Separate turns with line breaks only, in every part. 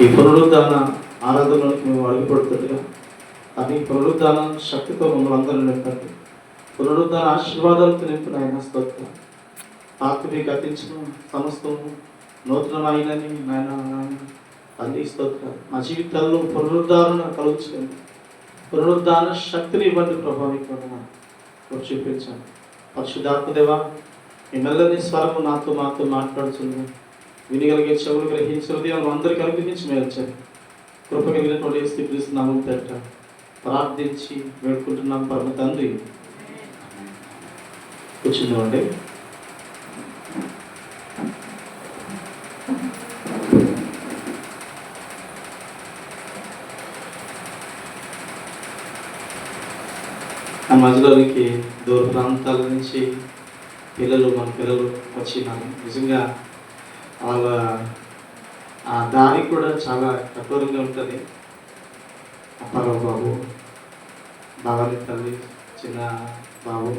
ఈ పునరుద్ధాన ఆరాధనలోకి మేము అడుగుపడుతుందిగా అది పునరుద్ధాన శక్తితో మమ్మల్ని అందరూ నింపండి. పునరుద్ధాన ఆశీర్వాదాలతో నింపిన ఆయన స్తోత్రం. పాతవి గతించిన సమస్తము నూతనమైనని నాయన అన్ని స్తోత్రాలు. మా జీవితాల్లో పునరుద్ధారణ కలుగుతుంది. పునరుద్ధాన శక్తిని ఇవ్వండి ప్రభావితంగా చూపించాను. పరిశుద్ధాత్మదేవా, మీ మెల్లని స్వరము నాతో మాతో మాట్లాడుతుంది. వినగలిగే చెవులు గ్రహించే అందరికీ అనుగ్రహించి మేల్చారు. కృప కలిగినటువంటి స్థితిస్తున్నాము పెట్ట ప్రార్థించి వేడుకుంటున్నాం పరమ తండ్రి. కూర్చుందామండి. ఆ మధ్యలోనికి దూర ప్రాంతాల నుంచి మన పిల్లలు వచ్చినారు. నిజంగా వాళ్ళ ఆ దారి కూడా చాలా కఠోరంగా ఉంటుంది. అప్పారావు బాబు, బాబాని తల్లి, చిన్న బాబు,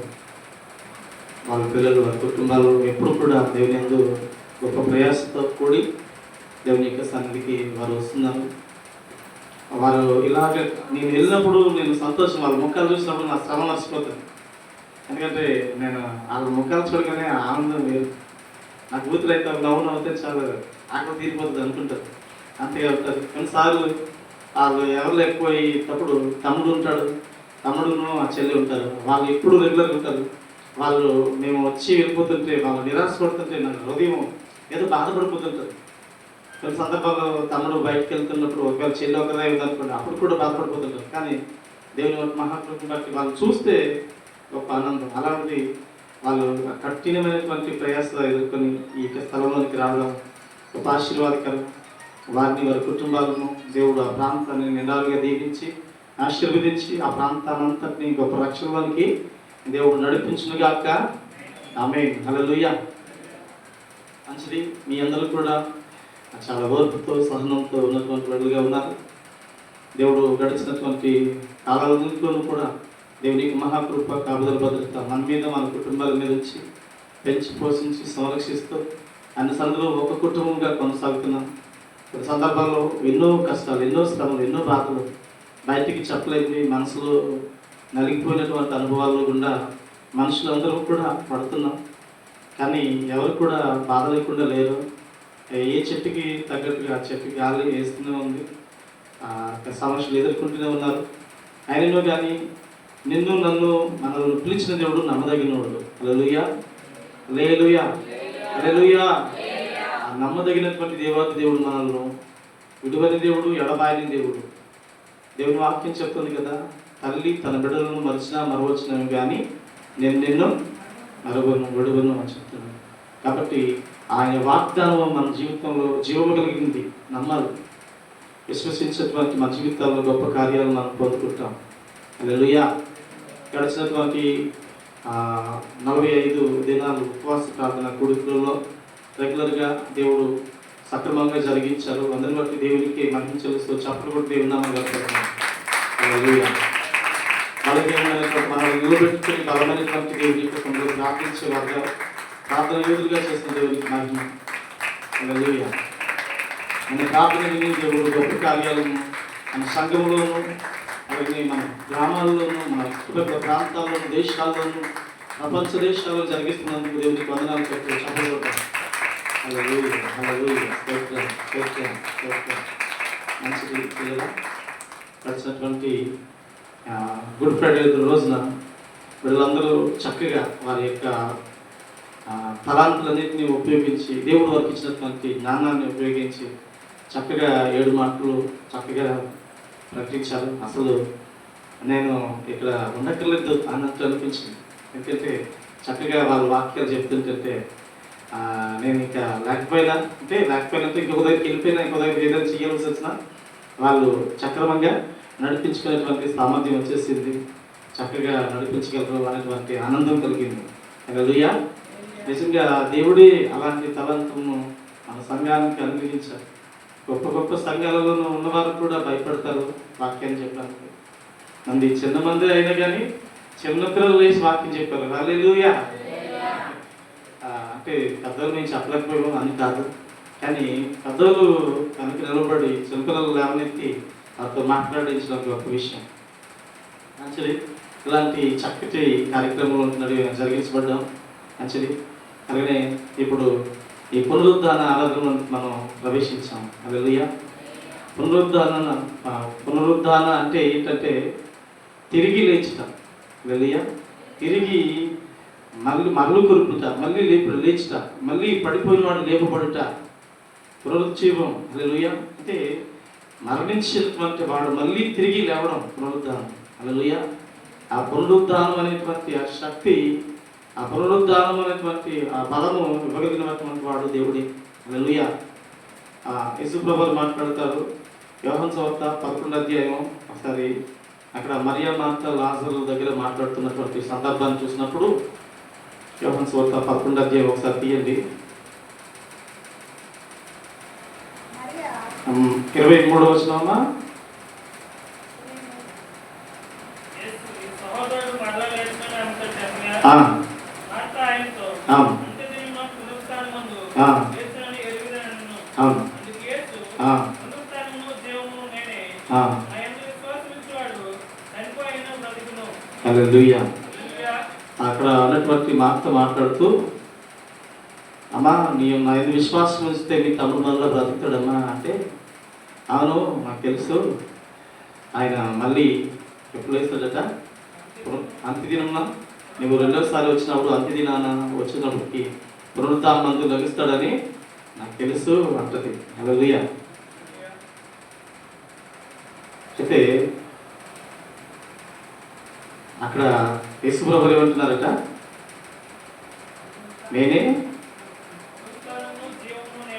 వాళ్ళ పిల్లలు, వాళ్ళ కుటుంబాలు ఎప్పుడు కూడా దేవుని యందు గొప్ప ప్రయాసంతో కూడి దేవుని యొక్క సన్నిధికి వారు వస్తున్నారు. వారు ఇలాగ నేను వెళ్ళినప్పుడు నేను సంతోషం, వాళ్ళ ముఖాలు చూసినప్పుడు నా శ్రమ నచ్చిపోతాను. ఎందుకంటే నేను వాళ్ళ ముఖాలు చూడగానే ఆనందం వేరు. నా కూతురు అయితే నవ్వు నవ్వుతే చాలా ఆకలి తీరిపోతుంది అనుకుంటారు. అంతగా ఉంటారు. కొన్నిసార్లు వాళ్ళు ఎవరు లేకపోయేటప్పుడు తమ్ముడు ఉంటాడు, తమ్ముడును ఆ చెల్లి ఉంటారు. వాళ్ళు ఎప్పుడు రెగ్యులర్గా ఉంటారు. వాళ్ళు మేము వచ్చి వెళ్ళిపోతుంటే వాళ్ళు నిరాశపడుతుంటే నాకు హృదయం ఏదో బాధపడిపోతుంటారు. కొన్ని సందర్భాల్లో తమ్ముడు బయటకు వెళ్తున్నప్పుడు ఒకవేళ చెల్లి ఒకదే ఉందనుకోండి, అప్పుడు కూడా బాధపడిపోతుంటారు. కానీ దేవుని మహాకృపను బట్టి వాళ్ళు చూస్తే గొప్ప ఆనందం. అలాంటిది వాళ్ళు కఠినమైనటువంటి ప్రయాసాలు ఎదుర్కొని ఈ స్థలంలోనికి రావడం గొప్ప ఆశీర్వాదకరం. వారిని వారి కుటుంబాలను దేవుడు ఆ ప్రాంతాన్ని నిండాలుగా దీవించి ఆశీర్వదించి ఆ ప్రాంతానంతటిని గొప్ప రక్షణలోనికి దేవుడు నడిపించునుగాక. ఆమేన్. హల్లెలూయా. మంచిది. మీ అందరూ కూడా చాలా ఓర్పుతో సహనంతో ఉన్నటువంటి వాళ్ళుగా ఉన్నారు. దేవుడు గడిచినటువంటి కాలాలన్నింటిలోనూ కూడా దేవునికి మహాకృప కాపుదల భద్రత మన మీద మన కుటుంబాల మీద వచ్చి పెంచి పోషించి సంరక్షిస్తూ అన్ని సందులో ఒక కుటుంబంగా కొనసాగుతున్నాం. కొన్ని సందర్భాల్లో ఎన్నో కష్టాలు, ఎన్నో శ్రమలు, ఎన్నో బాధలు, బయటికి చెప్పలేని మనసులో నలిగిపోయినటువంటి అనుభవాల్లో గుండా మనుషులందరూ కూడా పడుతున్నాం. కానీ ఎవరు కూడా బాధ లేకుండా లేరు. ఏ చెట్టుకి తగ్గట్టుగా ఆ చెట్టు గాలి వేస్తూనే ఉంది. సమస్యలు ఎదుర్కొంటూనే ఉన్నారు. అయినను కానీ నిన్ను నన్ను మనల్ని పిలిచిన దేవుడు నమ్మదగినవాడు. హల్లెలూయా, హల్లెలూయా, హల్లెలూయా. ఆ నమ్మదగినటువంటి దేవాది దేవుడు మనల్ని విడువని దేవుడు, ఎడబాయని దేవుడు. దేవుని వాక్యం చెప్తుంది కదా, తల్లి తన బిడ్డలను మరిచినా మరవచ్చినవి కానీ నేను నిన్ను మరవను విడువను అని చెప్తున్నాను. కాబట్టి ఆయన వాగ్దానం మన జీవితంలో జీవము కలిగింది. నమ్మాలి, విశ్వసించేటువంటి మన జీవితాల్లో గొప్ప కార్యాలు మనం పొందుకుంటాం. హల్లెలూయా. గడిచినటువంటి 45 దినాలు ఉపవాస ప్రార్థన కూడికలలో రెగ్యులర్గా దేవుడు సక్రమంగా జరిగించారు. అందరిని బట్టి దేవునికి మహిమ చెల్లిస్తూ చప్పట్లు కూడా దేవుని నామమున గర్వపడుతున్నాం. హల్లెలూయా. మనల్ని నిలబెట్టుకుని బలమైనటువంటి దేవుని యొక్క సన్నిధిలో ప్రార్థించే వారుగా, ప్రార్థన యోధులుగా చేసిన దేవునికి మహిమ. హల్లెలూయా. మన ప్రార్థన విని దేవుడు గొప్ప కార్యాలను మన సంఘంలోనూ, అలాగే మన గ్రామాల్లోనూ, మన చుట్టుపక్కల ప్రాంతాల్లోనూ, దేశాల్లోనూ, ప్రపంచ దేశాల్లో జరిగిస్తున్నందుకు దేవునికి వందనాలు చెప్పి చెప్పబడతాం. హల్లెలూయా, హల్లెలూయా. స్తోత్రం, స్తోత్రం, స్తోత్రం. మంచిది పిల్లల. గడిచినటువంటి గుడ్ ఫ్రైడే రోజున వీళ్ళందరూ చక్కగా వారి యొక్క తలాంతులన్నింటినీ ఉపయోగించి దేవుడు వారికి ఇచ్చినటువంటి జ్ఞానాన్ని ఉపయోగించి చక్కగా 7 మాటలు చక్కగా ప్రకటించారు. అసలు నేను ఇక్కడ ఉండక్కర్లేదు అన్నట్టు అనిపించింది. ఎందుకంటే చక్కగా వాళ్ళ వాక్యాలు చెప్తుంటే నేను ఇంకా లేకపోయినా ఇంకొక దగ్గరికి వెళ్ళిపోయినా, ఇంకొక దగ్గర ఏదైనా చేయాల్సి వచ్చినా వాళ్ళు సక్రమంగా నడిపించుకునేటువంటి సామర్థ్యం వచ్చేసింది. చక్కగా నడిపించగలరు అనేటువంటి ఆనందం కలిగింది. హల్లెలూయా. నిజంగా దేవుడే అలాంటి తలంతును మన సంఘానికి అనుగ్రహించారు. గొప్ప గొప్ప సంఘాలలో ఉన్నవారు కూడా భయపడతారు వాక్యాన్ని చెప్పడానికి. మంది చిన్న మంది అయినా కానీ చిన్నపిల్లలు వేసి వాక్యం చెప్పారు. హల్లెలూయా. అంటే పెద్దలు మేము చెప్పలేకపోయాము అని కాదు, కానీ పెద్దలు కనుక నిలబడి చిన్నపిల్లలు లేవనెత్తి వారితో మాట్లాడించిన గొప్ప విషయం. మంచిది. ఇలాంటి చక్కటి కార్యక్రమంలో జరిగించబడ్డాం. మంచిది. అలాగే ఇప్పుడు ఈ పునరుద్ధాన ఆరాధన మనం ప్రవేశించాం. హల్లెలూయా. పునరుద్ధాన అంటే ఏంటంటే తిరిగి లేచుట. హల్లెలూయా. తిరిగి మరలు కొరుకుట, మళ్ళీ లేచుట, మళ్ళీ పడిపోయిన వాడు లేపబడుట, పునరుజ్జీవం. హల్లెలూయా. అంటే మరణించినటువంటి వాడు మళ్ళీ తిరిగి లేవడం పునరుద్ధానం. హల్లెలూయా. ఆ పునరుద్ధానం అనేటువంటి ఆ శక్తి, ఆ పునరుద్ధానం అనేటువంటి ఆ బలము ఇవ్వగలిగినటువంటి వాడు దేవుడే. హల్లెలూయా. యేసు ప్రభువు మాట్లాడతారు యోహాను సువార్త 11వ అధ్యాయం. ఒకసారి అక్కడ మరియా మార్త లాజరు దగ్గర మాట్లాడుతున్నటువంటి సందర్భాన్ని చూసినప్పుడు యోహాను సువార్త 11వ అధ్యాయం ఒకసారి తీయండి. 23వ వచనమా? హల్లెలూయా. అక్కడ ఉన్నటువంటి మాటతో మాట్లాడుతూ, అమ్మా నా యందు విశ్వాసం ఉంచితే మీ తమ్ముడు మళ్ళీ బ్రతుకుతాడమ్మా అంటే, అవును నాకు తెలుసు, ఆయన మళ్ళీ ఎప్పుడు వేస్తాడట, అంత్యదినంలో నువ్వు రెండోసారి వచ్చినప్పుడు అంత్యదినాన వచ్చినప్పటికి పునరుద్ధానమందు లభిస్తాడని నాకు తెలుసు అంటది. హల్లెలూయా. అయితే అక్కడ యేసు ప్రభువు ఏమంటున్నారట, నేనే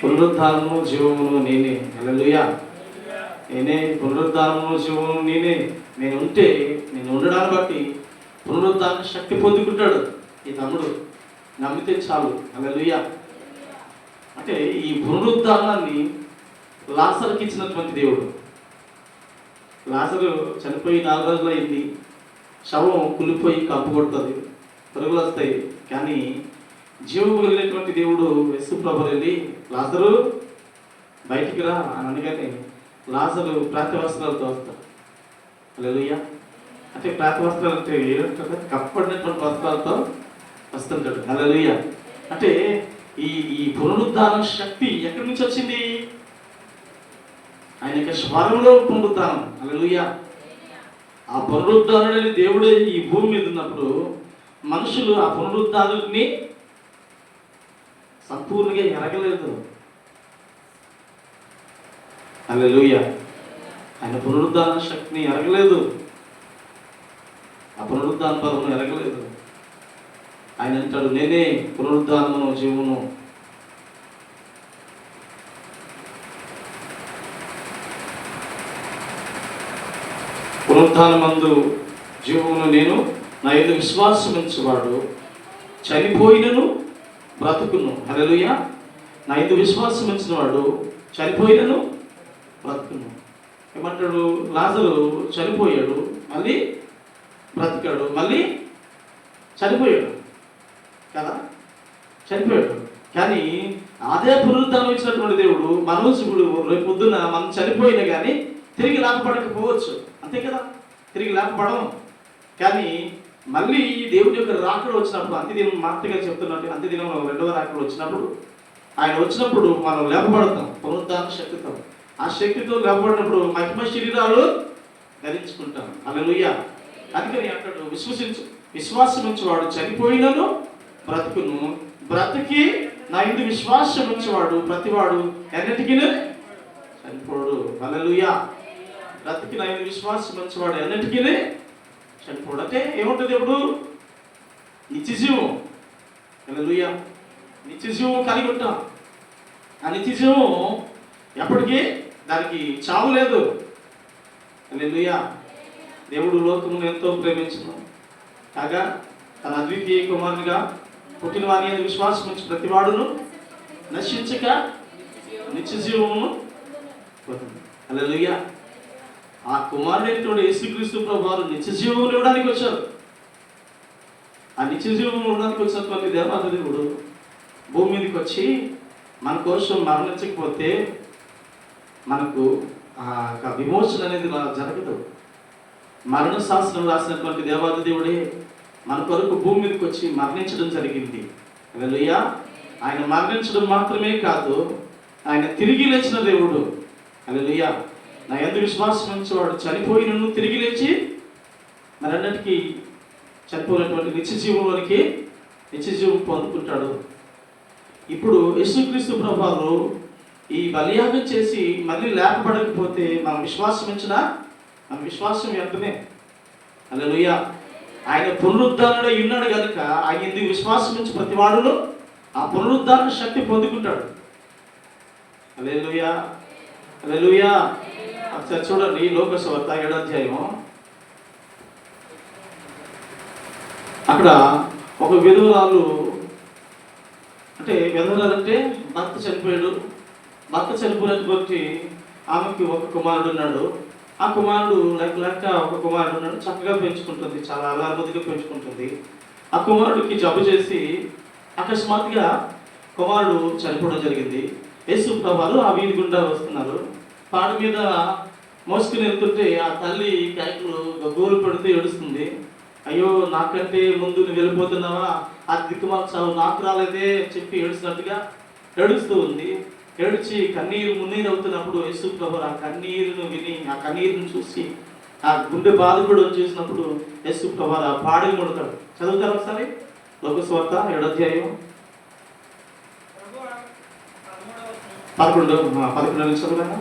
పునరుద్ధానము జీవమును నేనే. హల్లెలూయా. నేనే పునరుద్ధానము జీవమును నేనే. నేను ఉండడాన్ని బట్టి పునరుద్ధాన శక్తి పొందుకుంటాడు ఈ తమ్ముడు, నమ్మితే చాలు. హల్లెలూయా. అంటే ఈ పునరుద్ధానాన్ని లాజరుకి ఇచ్చినటువంటి దేవుడు. లాజరు చనిపోయి 4 రోజులు అయింది. శవం కులిపోయి కప్పు కొడుతుంది, పురుగులు వస్తాయి. కానీ జీవం కలిగినటువంటి దేవుడు యేసు ప్రభువు వెళ్ళి లాజరు బయటికి రా అని అనగానే లాజరు ప్రాంత వస్త్రాలతో వస్తాడు. హల్లెలూయా. అంటే ప్రాంత వస్త్రాలు అంటే ఏంటంటే కప్పడినటువంటి వస్త్రాలతో వస్తుంటాడు. హల్లెలూయా. అంటే ఈ పునరుద్ధాన శక్తి ఎక్కడి నుంచి వచ్చింది? ఆయన యొక్క స్వరంలో పునరుద్ధానం. హల్లెలూయా. ఆ పునరుద్ధానుడని దేవుడే ఈ భూమి మీద ఉన్నప్పుడు మనుషులు ఆ పునరుద్ధానుడిని సంపూర్ణంగా ఎరగలేదు. హల్లెలూయా. ఆయన పునరుద్ధాన శక్తిని ఎరగలేదు, ఆ పునరుద్ధాన బలమును ఎరగలేదు. ఆయన అంటాడు, నేనే పునరుద్ధానమును జీవమును. పునరుద్ధానమందు జీవమును నేను, నా యందు విశ్వాసం ఉంచువాడు చనిపోయినను బ్రతుకును. హల్లెలూయా. నా యందు విశ్వాసం ఉంచిన వాడు చనిపోయినను బ్రతుకును. ఏమంటాడు? లాజరు చనిపోయాడు, మళ్ళీ బ్రతికాడు, మళ్ళీ చనిపోయాడు కదా, చనిపోయాడు. కానీ అదే పునరుద్ధానం ఇచ్చినటువంటి దేవుడు మనోజుడు రేపు పొద్దున మనం చనిపోయినా కానీ తిరిగి లేపబడకపోవచ్చు, అంతే కదా, తిరిగి లేపబడం. కానీ మళ్ళీ దేవుడి యొక్క రాకడ వచ్చినప్పుడు, అంత్యదినం మాటగా చెప్తున్నట్టు అంత్యదినంలో 2వ రాకడ వచ్చినప్పుడు, ఆయన వచ్చినప్పుడు మనం లేపబడతాం పునరుద్ధాన శక్తితో. ఆ శక్తితో లేపబడినప్పుడు మహిమ శరీరాలు ధరించుకుంటాం. హల్లెలూయా. అందుకని అంటాడు, విశ్వాసం ఉంచేవాడు చనిపోయినను బ్రతుకును, బ్రతికి నా యందు విశ్వాసం ఉంచేవాడు ప్రతివాడు ఎన్నటికీ చనిపోడు. హల్లెలూయా. బ్రతికి నా యందు విశ్వాసం ఉంచేవాడు ఎన్నటికీ చనిపోడు. అంటే ఏముంటుంది? ఎప్పుడు నిత్యజీవం. హల్లెలూయా. నిత్యజీవం కలిగి ఉంటాం. ఆ నిత్యజీవం ఎప్పటికీ దానికి చావు లేదు. హల్లెలూయా. దేవుడు లోకమును ఎంతో ప్రేమించును కాగా తన అద్వితీయ కుమారునిగా పుట్టిన వారి యందు విశ్వాసం ఉంచి ప్రతివాడును నశించక నిత్యజీవమును పొందును. హల్లెలూయా. ఆ కుమారుడైనటువంటి యేసుక్రీస్తు ప్రభువారు నిత్యజీవము ఇవ్వడానికి వచ్చారు. ఆ నిత్యజీవము ఇవ్వడానికి వచ్చినటువంటి దేవాది దేవుడు భూమి మీదకి వచ్చి మన కోసం మరణించకపోతే మనకు విమోచన అనేది జరగదు. మరణ శాస్త్రం రాసినటువంటి దేవాది దేవుడే మన కొరకు భూమి మీదకి వచ్చి మరణించడం జరిగింది. హల్లెలూయా. ఆయన మరణించడం మాత్రమే కాదు, ఆయన తిరిగి లేచిన దేవుడు. హల్లెలూయా. నా యందు విశ్వాసం ఉంచేవాడు చనిపోయినను తిరిగి లేచి మరన్నిటికీ చనిపోయినటువంటి నిత్య జీవం పొందుకుంటాడు. ఇప్పుడు యేసుక్రీస్తు ప్రభువు ఈ బలియాగం చేసి మళ్ళీ లేపబడకపోతే మన విశ్వాసం వ్యర్థమే. హల్లెలూయా. ఆయన పునరుద్ధరణుడై ఉన్నాడు కనుక ఆయన ఎందుకు విశ్వాసం నుంచి ప్రతి వాడును ఆ పునరుద్ధరణ శక్తి పొందుకుంటాడు. హల్లెలూయా. హల్లెలూయా. ఒకసారి చూడండి, లోక సువార్త 7వ అధ్యాయం. అక్కడ ఒక విధవరాలు, అంటే భర్త చనిపోయాడు. భర్త చనిపోయినటువంటి ఆమెకి ఒక కుమారుడు ఉన్నాడు. ఆ కుమారుడు లేక ఒక కుమారుడు ఉన్నాడు. చక్కగా పెంచుకుంటుంది, చాలా అల్లారుముద్దుగా పెంచుకుంటుంది. ఆ కుమారుడికి జబ్బు చేసి అకస్మాత్తుగా కుమారుడు చనిపోవడం జరిగింది. యేసు ప్రభువు ఆ వీధి గుండా వస్తున్నారు. పాడు మీద మోసుకుని వెళ్తుంటే ఆ తల్లి కేకలు గోలు పెడుతూ ఏడుస్తుంది. అయ్యో, నాకంటే ముందు నువ్వు వెళ్ళిపోతున్నావా, ఆ దిక్కుమాల చావు నాకు రాలేదే చెప్పి ఏడుస్తున్నట్టుగా ఏడుస్తూ ఉంది. ఏడ్చి మున్నీరు అవుతున్నప్పుడు యేసు ప్రభువు ఆ కన్నీరును విని, ఆ కన్నీరును చూసి, ఆ గుండె బాధ కూడా చూసినప్పుడు యేసు ప్రభువు ఆ పాడి ముడతాడు. చదువుతారు ఒకసారి లోక సువార్త 7వ అధ్యాయం 11 చదువుతాను.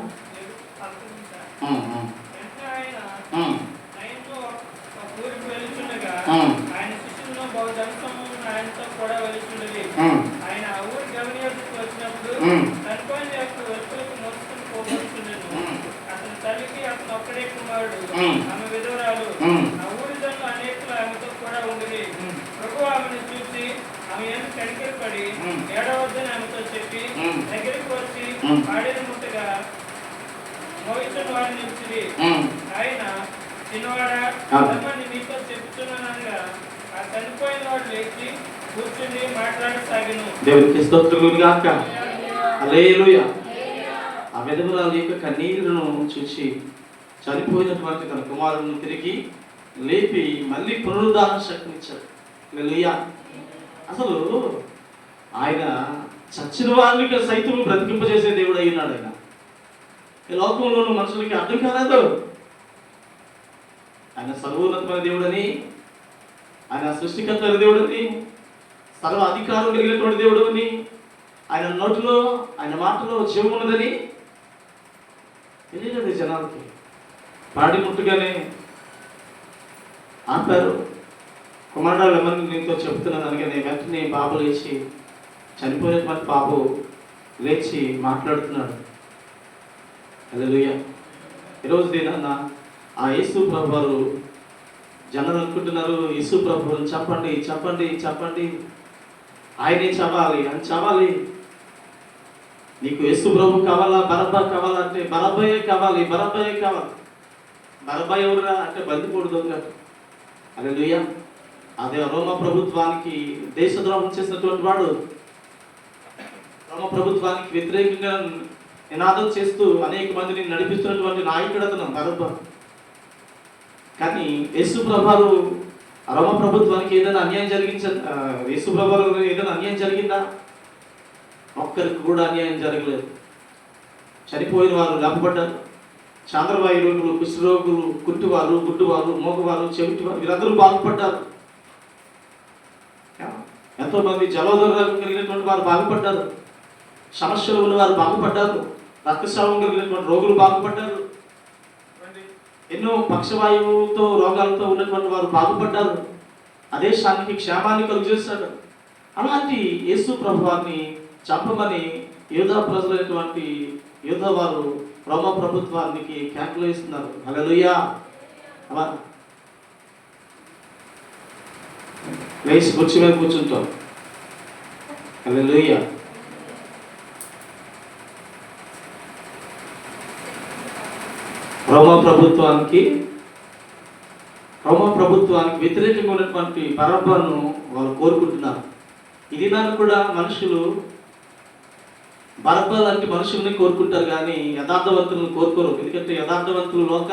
ఆమె విధవరాలు. ఆ ఊరి జనులు అనేకులు ఆమెతో కూడా ఉండిరి. ప్రభువు ఆమెను చూసి ఆమె ఏమి కనికరపడి ఏడవద్దని ఆమెతో చెప్పి దగ్గరికి వచ్చి పాడిన ముట్టగా మోయించిన వారిని నిలిచిరి. ఆయన, చిన్నవాడా, నీతో చెప్తున్నానగా ఆ చనిపోయిన వాడు లేచి కూర్చుని మాట్లాడసాగిను.
దేవునికి స్తోత్రములు గాక. హల్లెలూయా. ఆ విధవరాలు యొక్క కన్నీరును చూసి చనిపోయినటువంటి తన కుమారుడిని తిరిగి లేపి మళ్ళీ పునరుద్ధరణ శక్తినిచ్చాడు. హల్లెలూయా. అసలు ఆయన చచ్చిన వారిని సైతం బ్రతికింపజేసే దేవుడు అయినాడు. ఆయన ఈ లోకంలోని మనుషులకి అర్థం కాలేదు. ఆయన సర్వోన్నతమైన దేవుడని, ఆయన సృష్టికర్త దేవుడని, సర్వ అధికారం కలిగినటువంటి దేవుడు అని, ఆయన నోటిలో ఆయన మాటలో జీవం ఉన్నదని తెలియలేదు జనాలకి. పాడి ముట్టుగానే ఆపారు. కుమారుడు ఏమని నీతో చెప్తున్నాను అనగానే వెంటనే బాబు లేచి, చనిపోయినటువంటి బాబు లేచి మాట్లాడుతున్నాడు. హల్లెలూయా. ఈరోజు దినాన్న ఆ యేసు ప్రభువారు జనాలు అనుకుంటున్నారు, యేసు ప్రభువుని చెప్పండి చెప్పండి చెప్పండి, ఆయనే చవాలి అని చవాలి. నీకు యేసు ప్రభు కావాలా, బరబ్బా కావాలా అంటే బరబ్బయే కావాలి, బరబ్బయే కావాలి. బరబ్బా ఎవరురా అంటే బందిపోడు దొంగ. హల్లెలూయా. అదే రోమా ప్రభుత్వానికి దేశద్రోహం చేసినటువంటి వాడు, రోమా ప్రభుత్వానికి వ్యతిరేకంగా నినాదం చేస్తూ అనేక మందిని నడిపిస్తున్నటువంటి నాయకుడు అతను బరబ్బా. కానీ యేసు ప్రభువారు రోమా ప్రభుత్వానికి ఏదైనా అన్యాయం యేసు ప్రభువారు ఏదైనా అన్యాయం జరిగిందా? ఒక్కరికి కూడా అన్యాయం జరగలేదు. చనిపోయిన వారు లేపబడ్డారు. చాంద్రవాయు రోగులు, కుష్ఠరోగులు, కుంటివారు, గుడ్డువారు, మోగవారు, చెవిటివారు వీరందరూ బాగుపడ్డారు. ఎంతోమంది జలోదరం కలిగినటువంటి వారు బాగుపడ్డారు. సమస్యలు ఉన్న వారు బాగుపడ్డారు. రక్తస్రావం కలిగినటువంటి రోగులు బాగుపడ్డారు. ఎన్నో పక్షవాయువుతో రోగాలతో ఉన్నటువంటి వారు బాగుపడ్డారు. ఆ దేశానికి క్షేమాన్ని కలుగజేశాడు. అలాంటి యేసు ప్రభువాన్ని చంపమని యూదా ప్రజలైనటువంటి యూదా వారు రోమా ప్రభుత్వానికి కేకలు ఇస్తున్నారు. హల్లెలూయా. లేచి కుర్చీ మీద కూర్చుంటాం. హల్లెలూయా. రోమా ప్రభుత్వానికి వ్యతిరేకంగా ఉన్నటువంటి బరబ్బను వాళ్ళు కోరుకుంటున్నారు. ఇది దాన్ని కూడా మనుషులు బరబ్బ లాంటి మనుషుల్ని కోరుకుంటారు కానీ యథార్థవంతులను కోరుకోరు. ఎందుకంటే యథార్థవంతులు లోక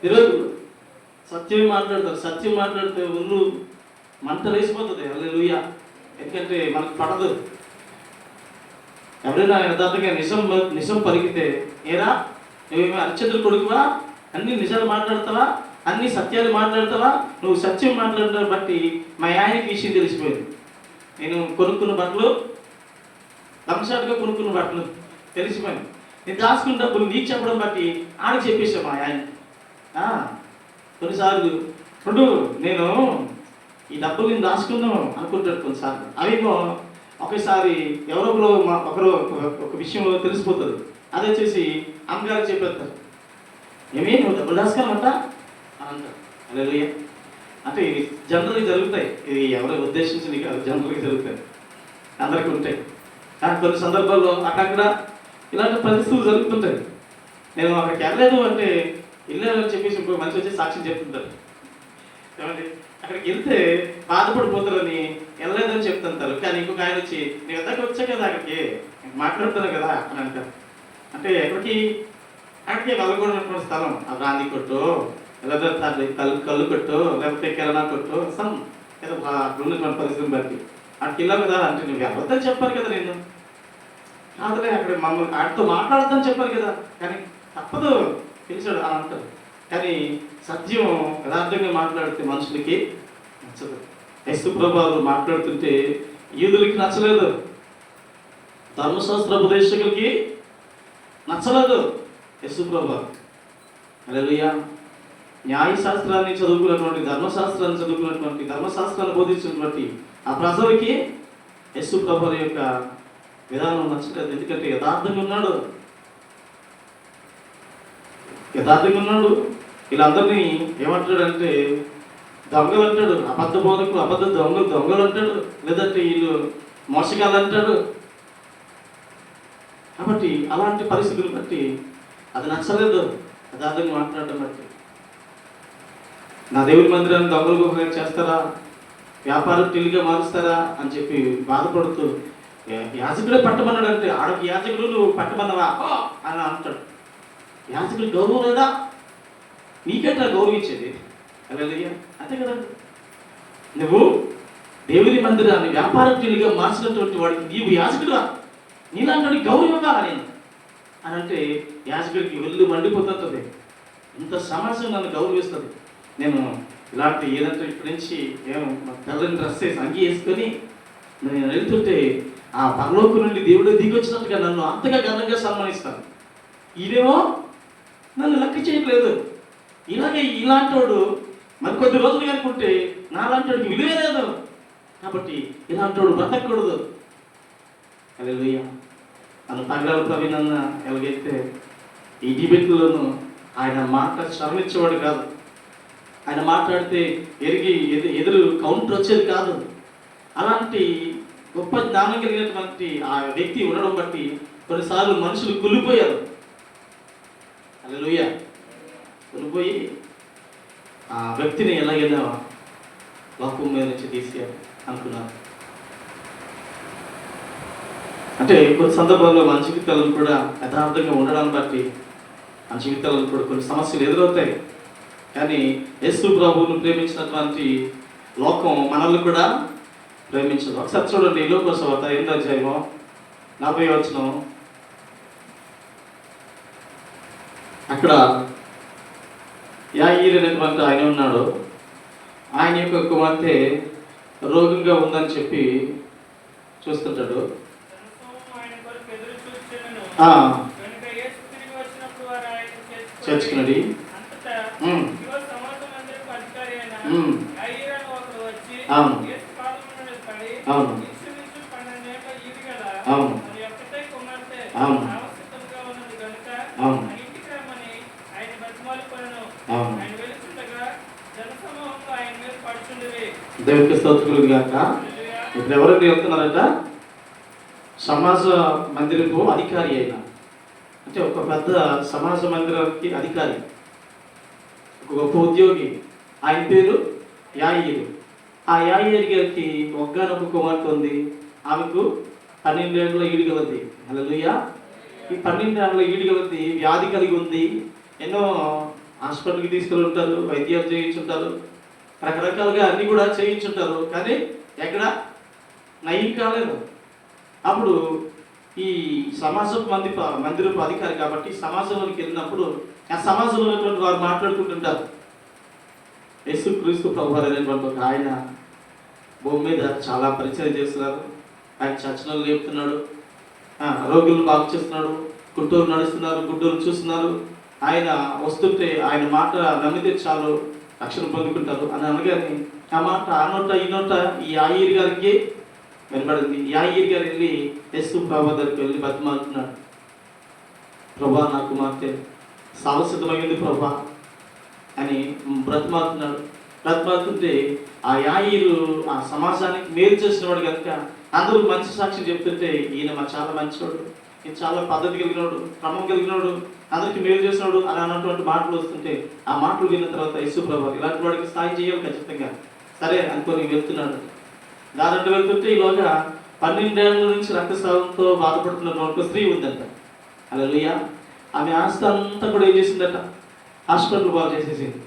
విరోధులు. సత్యం మాట్లాడతారు, సత్యం మాట్లాడితే ఒళ్ళు మంట వేసిపోతుంది. హల్లెలూయా. ఎందుకంటే మనకు పడదు. ఎవరైనా యథార్థంగా నిజం పలికితే, ఏరా నువ్వేమో అరిచేతులు కొడుకువా, అన్ని నిజాలు మాట్లాడతావా, అన్ని సత్యాలు మాట్లాడతావా, నువ్వు సత్యం మాట్లాడటం బట్టి మా ఆయనకి విషయం తెలిసిపోయింది. నేను కొనుక్కున్న బట్టలు లంసాటుగా కొనుక్కున్న బట్టలు తెలిసిపోయింది. నేను దాచుకున్న డబ్బులు నీకు చెప్పడం బట్టి ఆడికి చెప్పేసాం మా ఆయన. కొన్నిసార్లు ఇప్పుడు నేను ఈ డబ్బులు నేను దాచుకుందాం అనుకుంటాడు. కొన్నిసార్లు అవేమో ఒకసారి ఎవరో ఒకరు ఒక విషయం తెలిసిపోతుంది. అది వచ్చేసి అమ్మగారికి చెప్పేస్తారు, ఏమీ నువ్వు డబ్బులు దాచుకోవాలంట అని అంటారు. హల్లెలూయా. అంటే ఇది జనరల్గా జరుగుతాయి. ఇది ఎవరో ఉద్దేశించింది కాదు, జనరల్గా జరుగుతాయి, అందరికీ ఉంటాయి. కానీ కొన్ని సందర్భాల్లో అక్కడక్కడ ఇలాంటి పరిస్థితులు జరుగుతుంటాయి. నేను అక్కడికి వెళ్ళలేదు అంటే వెళ్ళాలని చెప్పేసి ఇంకో మనిషి వచ్చి సాక్ష్యం చెప్తుంటారు. ఏమండి అక్కడికి వెళ్తే బాధపడిపోతారని వెళ్ళలేదని చెప్తుంటారు. కానీ ఇంకొక ఆయన వచ్చి నేను ఎక్కడికి వచ్చా కదా, అక్కడికి మాట్లాడుతాను కదా అని అంటారు. అంటే అక్కడికి వెళ్ళకూడనటువంటి స్థలం, ఆ గాంధీ కొట్టు, లేకపోతే కళ్ళు కొట్టు, లేకపోతే కిరాణా కొట్టు, సమ్ ఏదో ఉన్నటువంటి పరిస్థితిని బట్టి అక్కడికి వెళ్ళావు కదా అంటే నువ్వు వెళ్ళొద్దని చెప్పారు కదా, నేను కాదులే అక్కడ మమ్మల్ని ఆడితో మాట్లాడద్దని చెప్పారు కదా, కానీ తప్పదు పిలిచాడు అని అంటారు. కానీ సత్యం యథార్థంగా మాట్లాడితే మనుషులకి నచ్చదు. యేసు ప్రభువు మాట్లాడుతుంటే యూదులకి నచ్చలేదు, ధర్మశాస్త్ర ఉపదేశకులకి నచ్చలేదు యేసు ప్రభువు. హల్లెలూయా. న్యాయశాస్త్రాన్ని చదువుకున్నటువంటి, ధర్మశాస్త్రాన్ని చదువుకున్నటువంటి, ధర్మశాస్త్రాన్ని బోధించినటువంటి ఆ ప్రజలకి యేసు ప్రభువు యొక్క విధానం నచ్చలేదు. ఎందుకంటే యథార్థంగా ఉన్నాడు. వీళ్ళందరినీ ఏమంటాడంటే దొంగలు అంటాడు, అబద్ధ బోధకులు, అబద్ధ దొంగలు అంటాడు, లేదంటే వీళ్ళు మోసగాళ్ళు అంటాడు. కాబట్టి అలాంటి పరిస్థితులు బట్టి అది నచ్చలేదు, యథార్థంగా మాట్లాడటం బట్టి. నా దేవుడి మందిరాన్ని దొంగలు గుహగా చేస్తారా, వ్యాపారం టిల్లుగా మారుస్తారా అని చెప్పి బాధపడుతూ యాజకుడే పట్టమన్నాడు అంటే ఆడకి యాజకుడు నువ్వు పట్టమన్నవా అని అంటాడు. యాజకుడు గౌరవం లేదా, నీకేట్లా గౌరవించేది? హల్లెలూయా. అంతే కదండి. నువ్వు దేవుని మందిరాన్ని వ్యాపారం టిల్లుగా మార్చినటువంటి వాడికి నీవు యాజకుడుగా, నీలాంటి గౌరవంగా అని అంటే యాజకుడికి ఒళ్ళు మండిపోతుంటుంది. ఇంత సమాజం నన్ను గౌరవిస్తుంది. నేను ఇలాంటి ఏదంటే ఇక్కడి నుంచి తెల్లని డ్రెస్ వేసి అంగి వేసుకొని నేను వెళ్తుంటే ఆ పరలోకం నుండి దేవుడు దిగొచ్చినట్టుగా నన్ను అంతగా ఘనంగా సన్మానిస్తాను. ఇదేమో నన్ను లెక్క చేయట్లేదు. ఇలాంటి వాడు మరి కొద్ది రోజులు కనుకుంటే నాలాంటి వాడికి విలువే లేదు. కాబట్టి ఇలాంటి వాడు బ్రతకూడదు. హల్లెలూయా. నన్ను పగడాల ప్రవీణ్ అన్న ఎలాగైతే ఈ డిబేట్లోనూ ఆయన మాట శ్రమించేవాడు కాదు. ఆయన మాట్లాడితే ఎదురు కౌంటర్ వచ్చేది కాదు. అలాంటి గొప్ప జ్ఞానం కలిగినటువంటి ఆ వ్యక్తి ఉండడం బట్టి కొన్నిసార్లు మనుషులు కులిపోయారు. హల్లెలూయా. కులిపోయి ఆ వ్యక్తిని ఎలాగైనా లోకం మీద నుంచి తీసేయాలి అనుకున్నారు. అంటే కొన్ని సందర్భాల్లో మన జీవితాలను కూడా యథార్థంగా ఉండడాన్ని బట్టి మన జీవితాలను కూడా కొన్ని సమస్యలు ఎదురవుతాయి. కానీ యేసు ప్రభువును ప్రేమించినటువంటి లోకం మనల్ని కూడా ప్రేమించదు. ఒకసారి చూడండి, లోక సువార్త 8వ అధ్యాయము 40వ వచనం. అక్కడ యాయీరు అనేటువంటి ఆయన ఉన్నాడు. ఆయన యొక్క కుమార్తె రోగంగా ఉందని చెప్పి చూస్తుంటాడు. చర్చికినది అవును అవును అవును అవును అవును అవును. దేవునికి స్తోత్రములు గాక. ఇప్పుడు ఎవరికి వెళ్తున్నారట? సమాజ మందిరపు అధికారి అయిన, అంటే ఒక పెద్ద సమాజ మందిరానికి అధికారి, ఒక గొప్ప ఉద్యోగి. ఆయన పేరు యాయీరు. ఆ యాయీరు గారికి ఒక్కనొక్క కుమార్తె ఉంది. ఆమెకు 12 ఏళ్ళ ఈడిగలది. హల్లెలూయా. ఈ 12 ఏళ్ళ ఈడిగలది వ్యాధి కలిగి ఉంది. ఎన్నో హాస్పిటల్కి తీసుకెళ్ళి ఉంటారు, వైద్యాలు చేయించుంటారు, రకరకాలుగా అన్నీ కూడా చేయించుంటారు. కానీ ఎక్కడ నయం కాలేదు. అప్పుడు ఈ సమాజపు మందిరపు అధికారి కాబట్టి సమాజంలోకి వెళ్ళినప్పుడు ఆ సమాజంలో ఉన్నటువంటి వారు మాట్లాడుకుంటుంటారు. యేసుక్రీస్తు ప్రభువారు అనేటువంటి ఒక ఆయన భూమి మీద చాలా పరిచయం చేస్తున్నారు. ఆయన చర్చలు లేపుతున్నాడు, రోగులను బాగు చేస్తున్నాడు, గుడ్డోలు నడుస్తున్నారు, గుడ్డోలు చూస్తున్నారు. ఆయన వస్తుంటే ఆయన మాట నమ్మితే చాలు రక్షణ పొందుకుంటారు అని అనగానే ఆ మాట ఆ నోట ఈ నోట ఈ యాయీర్ గారికి వినబడింది. యాయీర్ గారు వెళ్ళి యేసు ప్రభు దగ్గరికి వెళ్ళి బతిమాలుతున్నాడు. ప్రభా, నా కుమార్తె సావసిద్ధమైంది ప్రభా అని బ్రతిమాలుతున్నాడు. బ్రతిమాలుతుంటే ఆ యాయీరు ఆ సమాజానికి మేలు చేసిన వాడు కనుక అందరూ మంచి సాక్ష్యం చెప్తుంటే ఈయన చాలా మంచివాడు, ఈయన చాలా పద్ధతి కలిగినోడు, క్రమం కలిగినోడు, అందరికి మేలు చేసినాడు అని అన్నటువంటి మాటలు వస్తుంటే ఆ మాటలు విన్న తర్వాత యేసు ప్రభు ఇలాంటి వాడికి సాయం చేయాలి ఖచ్చితంగా, సరే అనుకొని వెళ్తున్నాడు. దారంటే వెళ్తుంటే ఈలోగా 12 ఏళ్ళ నుంచి రక్తస్రావంతో బాధపడుతున్న ఒక స్త్రీ ఉందంట. హల్లెలూయా. ఆమె ఆస్తి అంతా కూడా ఏం చేసిందట, హాస్పిటల్ బాగు చేసేసింది.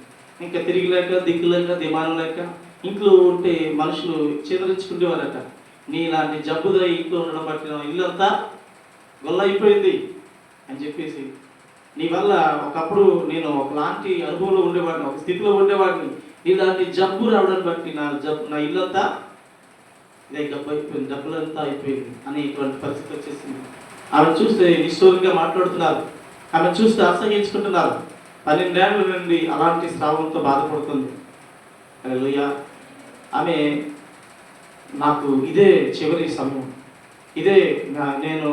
ఇంకా తిరిగి లేక దిక్కు లేక దిమానం లేక ఇంట్లో ఉంటే మనుషులు చేదరించుకునేవారట. నీలాంటి జబ్బుద ఇంట్లో ఉండడం బట్టి ఇల్లంతా గొల్ల అయిపోయింది అని చెప్పేసి, నీ వల్ల ఒకప్పుడు నేను ఒకలాంటి అనుభవంలో ఉండేవాడిని, ఒక స్థితిలో ఉండేవాడిని, ఇలాంటి జబ్బు రావడాన్ని బట్టి నా ఇల్లంతా ఇదే జబ్బు అయిపోయింది, డబ్బులంతా అయిపోయింది అని ఇటువంటి పరిస్థితి వచ్చేసింది. ఆమె చూస్తే నిష్ఠూరంగా మాట్లాడుతున్నారు, ఆమె చూస్తే అసహించుకుంటున్నారు. 12 ఏళ్ళ నుండి అలాంటి స్రావంతో బాధపడుతుంది. హల్లెలూయా. ఆమె నాకు ఇదే చివరి సమయం, ఇదే నేను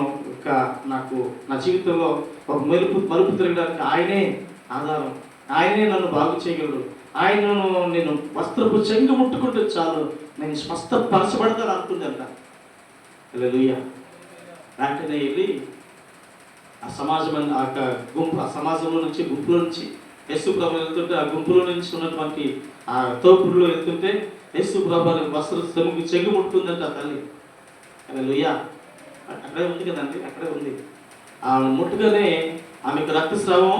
నాకు నా జీవితంలో ఒక మలుపు తిరగడానికి ఆయనే ఆధారం, ఆయనే నన్ను బాగు చేయగలడు, ఆయనను నేను వస్త్రపు చెంగు ముట్టుకుంటే చాలు నేను స్వస్థపరచబడతాను అనుకుందంట. హల్లెలూయా. వెంటనే వెళ్ళి ఆ సమాజంలో నుంచి గుంపులో నుంచి యేసు ప్రభు వెళ్తుంటే ఆ గుంపులో నుంచి ఉన్నటువంటి ఆ తోపుల్లో వెళ్తుంటే యేసు ప్రభు వస్త్ర చెంగు ముట్టుకుందంట ఆ తల్లి. హల్లెలూయా. అక్కడే ఉంది కదండి, అక్కడే ఉంది. ఆమె ముట్టుగానే ఆమెకు రక్తస్రావం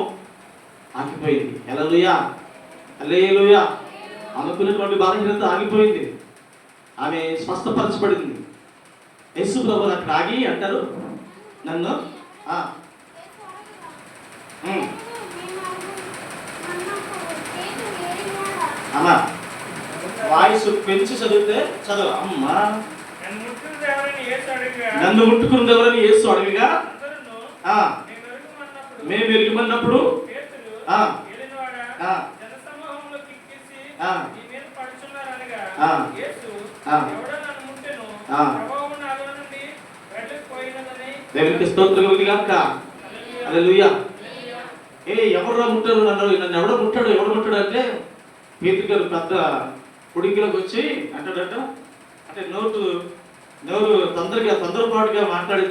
ఆగిపోయింది. హల్లెలూయా, హల్లెలూయా. అనుకున్నటువంటి బలహీనత ఆగిపోయింది, ఆమె స్వస్థపరచబడింది. యేసు ప్రభు అక్కడ ఆగి అంటారు, నన్ను అమ్మా వాయిస్ పెంచి చదివితే చదువు. అమ్మా, నన్ను ముట్టుకున్నది ఎవరని యేసు అడగగా మేము ఎరిగిమన్నప్పుడు దేవునికి స్తోత్రం కలుగును గాక. హల్లెలూయా. ఎవరు ముట్టారు నన్ను ఎవడో ముట్టాడు అంటే పేతురు గారు పెద్ద పొడిగిలోకి వచ్చి అంటాడట. అంటే నోరు తొందరపాటుగా మాట్లాడే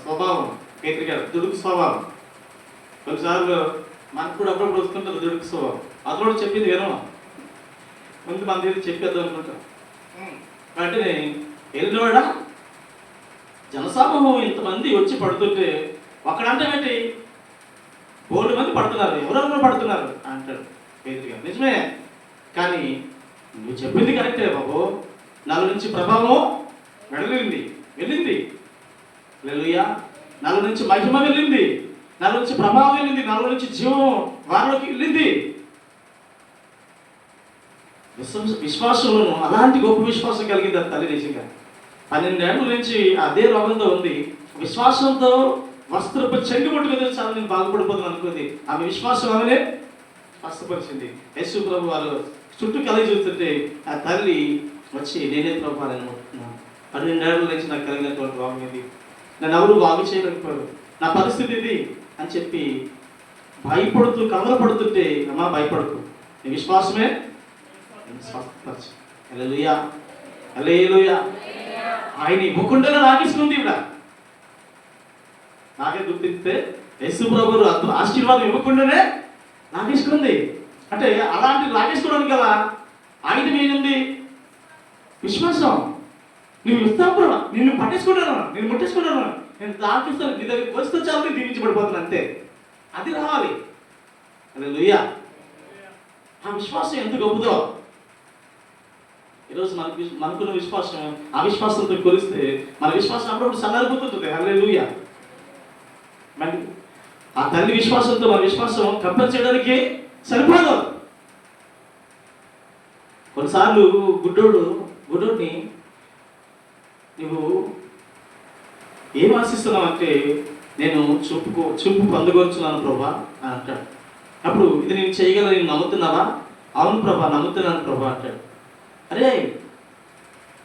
స్వభావం పేతురు గారు, దుడుకు స్వభావం. కొన్నిసార్లు మనకు కూడా అప్పుడప్పుడు వస్తుంటుంది దుడుకు స్వభావం. అతడు చెప్పింది వినమా, ముందు మన దగ్గర చెప్పేద్దాం అనుకుంటాం. వెంటనే వెళ్ళినవాడా జనసమూహం ఇంతమంది వచ్చి పడుతుంటే ఒకడంటే బోర్డు మంది పడుతున్నారు, ఎవరెవరు పడుతున్నారు అంటాడు పేతురు గారు. నిజమే, కానీ నువ్వు చెప్పింది కరెక్టే బాబు. నాలో నుంచి ప్రభావం వెళ్ళింది. హల్లెలూయా. నాలో నుంచి మహిమ వెళ్ళింది, నాలో నుంచి ప్రభావం వెళ్ళింది, నాలో నుంచి జీవం వారిలోకి వెళ్ళింది. విశ్వాసంలోనూ అలాంటి గొప్ప విశ్వాసం కలిగింది ఆ తల్లి. నిజంగా 12 ఏళ్ళ నుంచి అదే రోగంతో ఉంది. విశ్వాసంతో వస్త్రపు చెంగు పట్టుకుని చాలా నేను బాగుపడిపోతాను అనుకుంది. ఆమె విశ్వాసం ఆమెనే స్వస్థపరిచింది. యేసు ప్రభు వారు చుట్టూ కలిగి చూస్తుంటే ఆ తల్లి వచ్చి నేనే ప్రభు అని అనుకుంటున్నాను. 12 ఏళ్ళ నుంచి నాకు కలిగినటువంటి రోగం ఇది, నన్ను ఎవరు బాగు చేయలేకపోయారు, నా పరిస్థితి ఇది అని చెప్పి భయపడుతూ కలవరపడుతుంటే, అమ్మా భయపడుతూ నీ విశ్వాసమే స్వస్థపరిచి. హల్లెలూయా, హల్లెలూయా. ఆయన ఇవ్వకుండానే లాగేసుకుంది. ఇవిడ నాకే గుర్తిస్తే యేసు ప్రభు ఆశీర్వాదం ఇవ్వకుండానే లాగేసుకుంది. అంటే అలాంటి లాగేసుకోవడానికి గల ఆయుధం ఏంటండి? విశ్వాసం. నువ్వు ఇస్తావు ప్రభా, నిన్ను పట్టేసుకుంటాను, నేను ముట్టేసుకుంటాను, నేను తాకిస్తాను, నీ దగ్గరికి వస్తే చాలు నేను దీవించబడిపోతాను అంతే. అది రావాలి. హల్లెలూయా. ఆ విశ్వాసం ఎంత గొప్పదో. ఈరోజు మనకున్న విశ్వాసం అవిశ్వాసంతో కొలిస్తే మన విశ్వాసం అప్పుడప్పుడు సన్నరిపోతుంటుంది. హల్లెలూయా. మరి ఆ తల్లి విశ్వాసంతో మన విశ్వాసం కంపేర్ చేయడానికి సరిపోదు. కొన్నిసార్లు గుడ్డోడిని నువ్వు ఏం ఆశిస్తున్నావు అంటే, నేను చూపు పొందగొరుచున్నాను ప్రభా అని అంటాడు. అప్పుడు ఇది నేను చేయగలను, నేను నమ్ముతున్నావా? అవును ప్రభా, నమ్ముతున్నాను ప్రభా అంటాడు. అరే,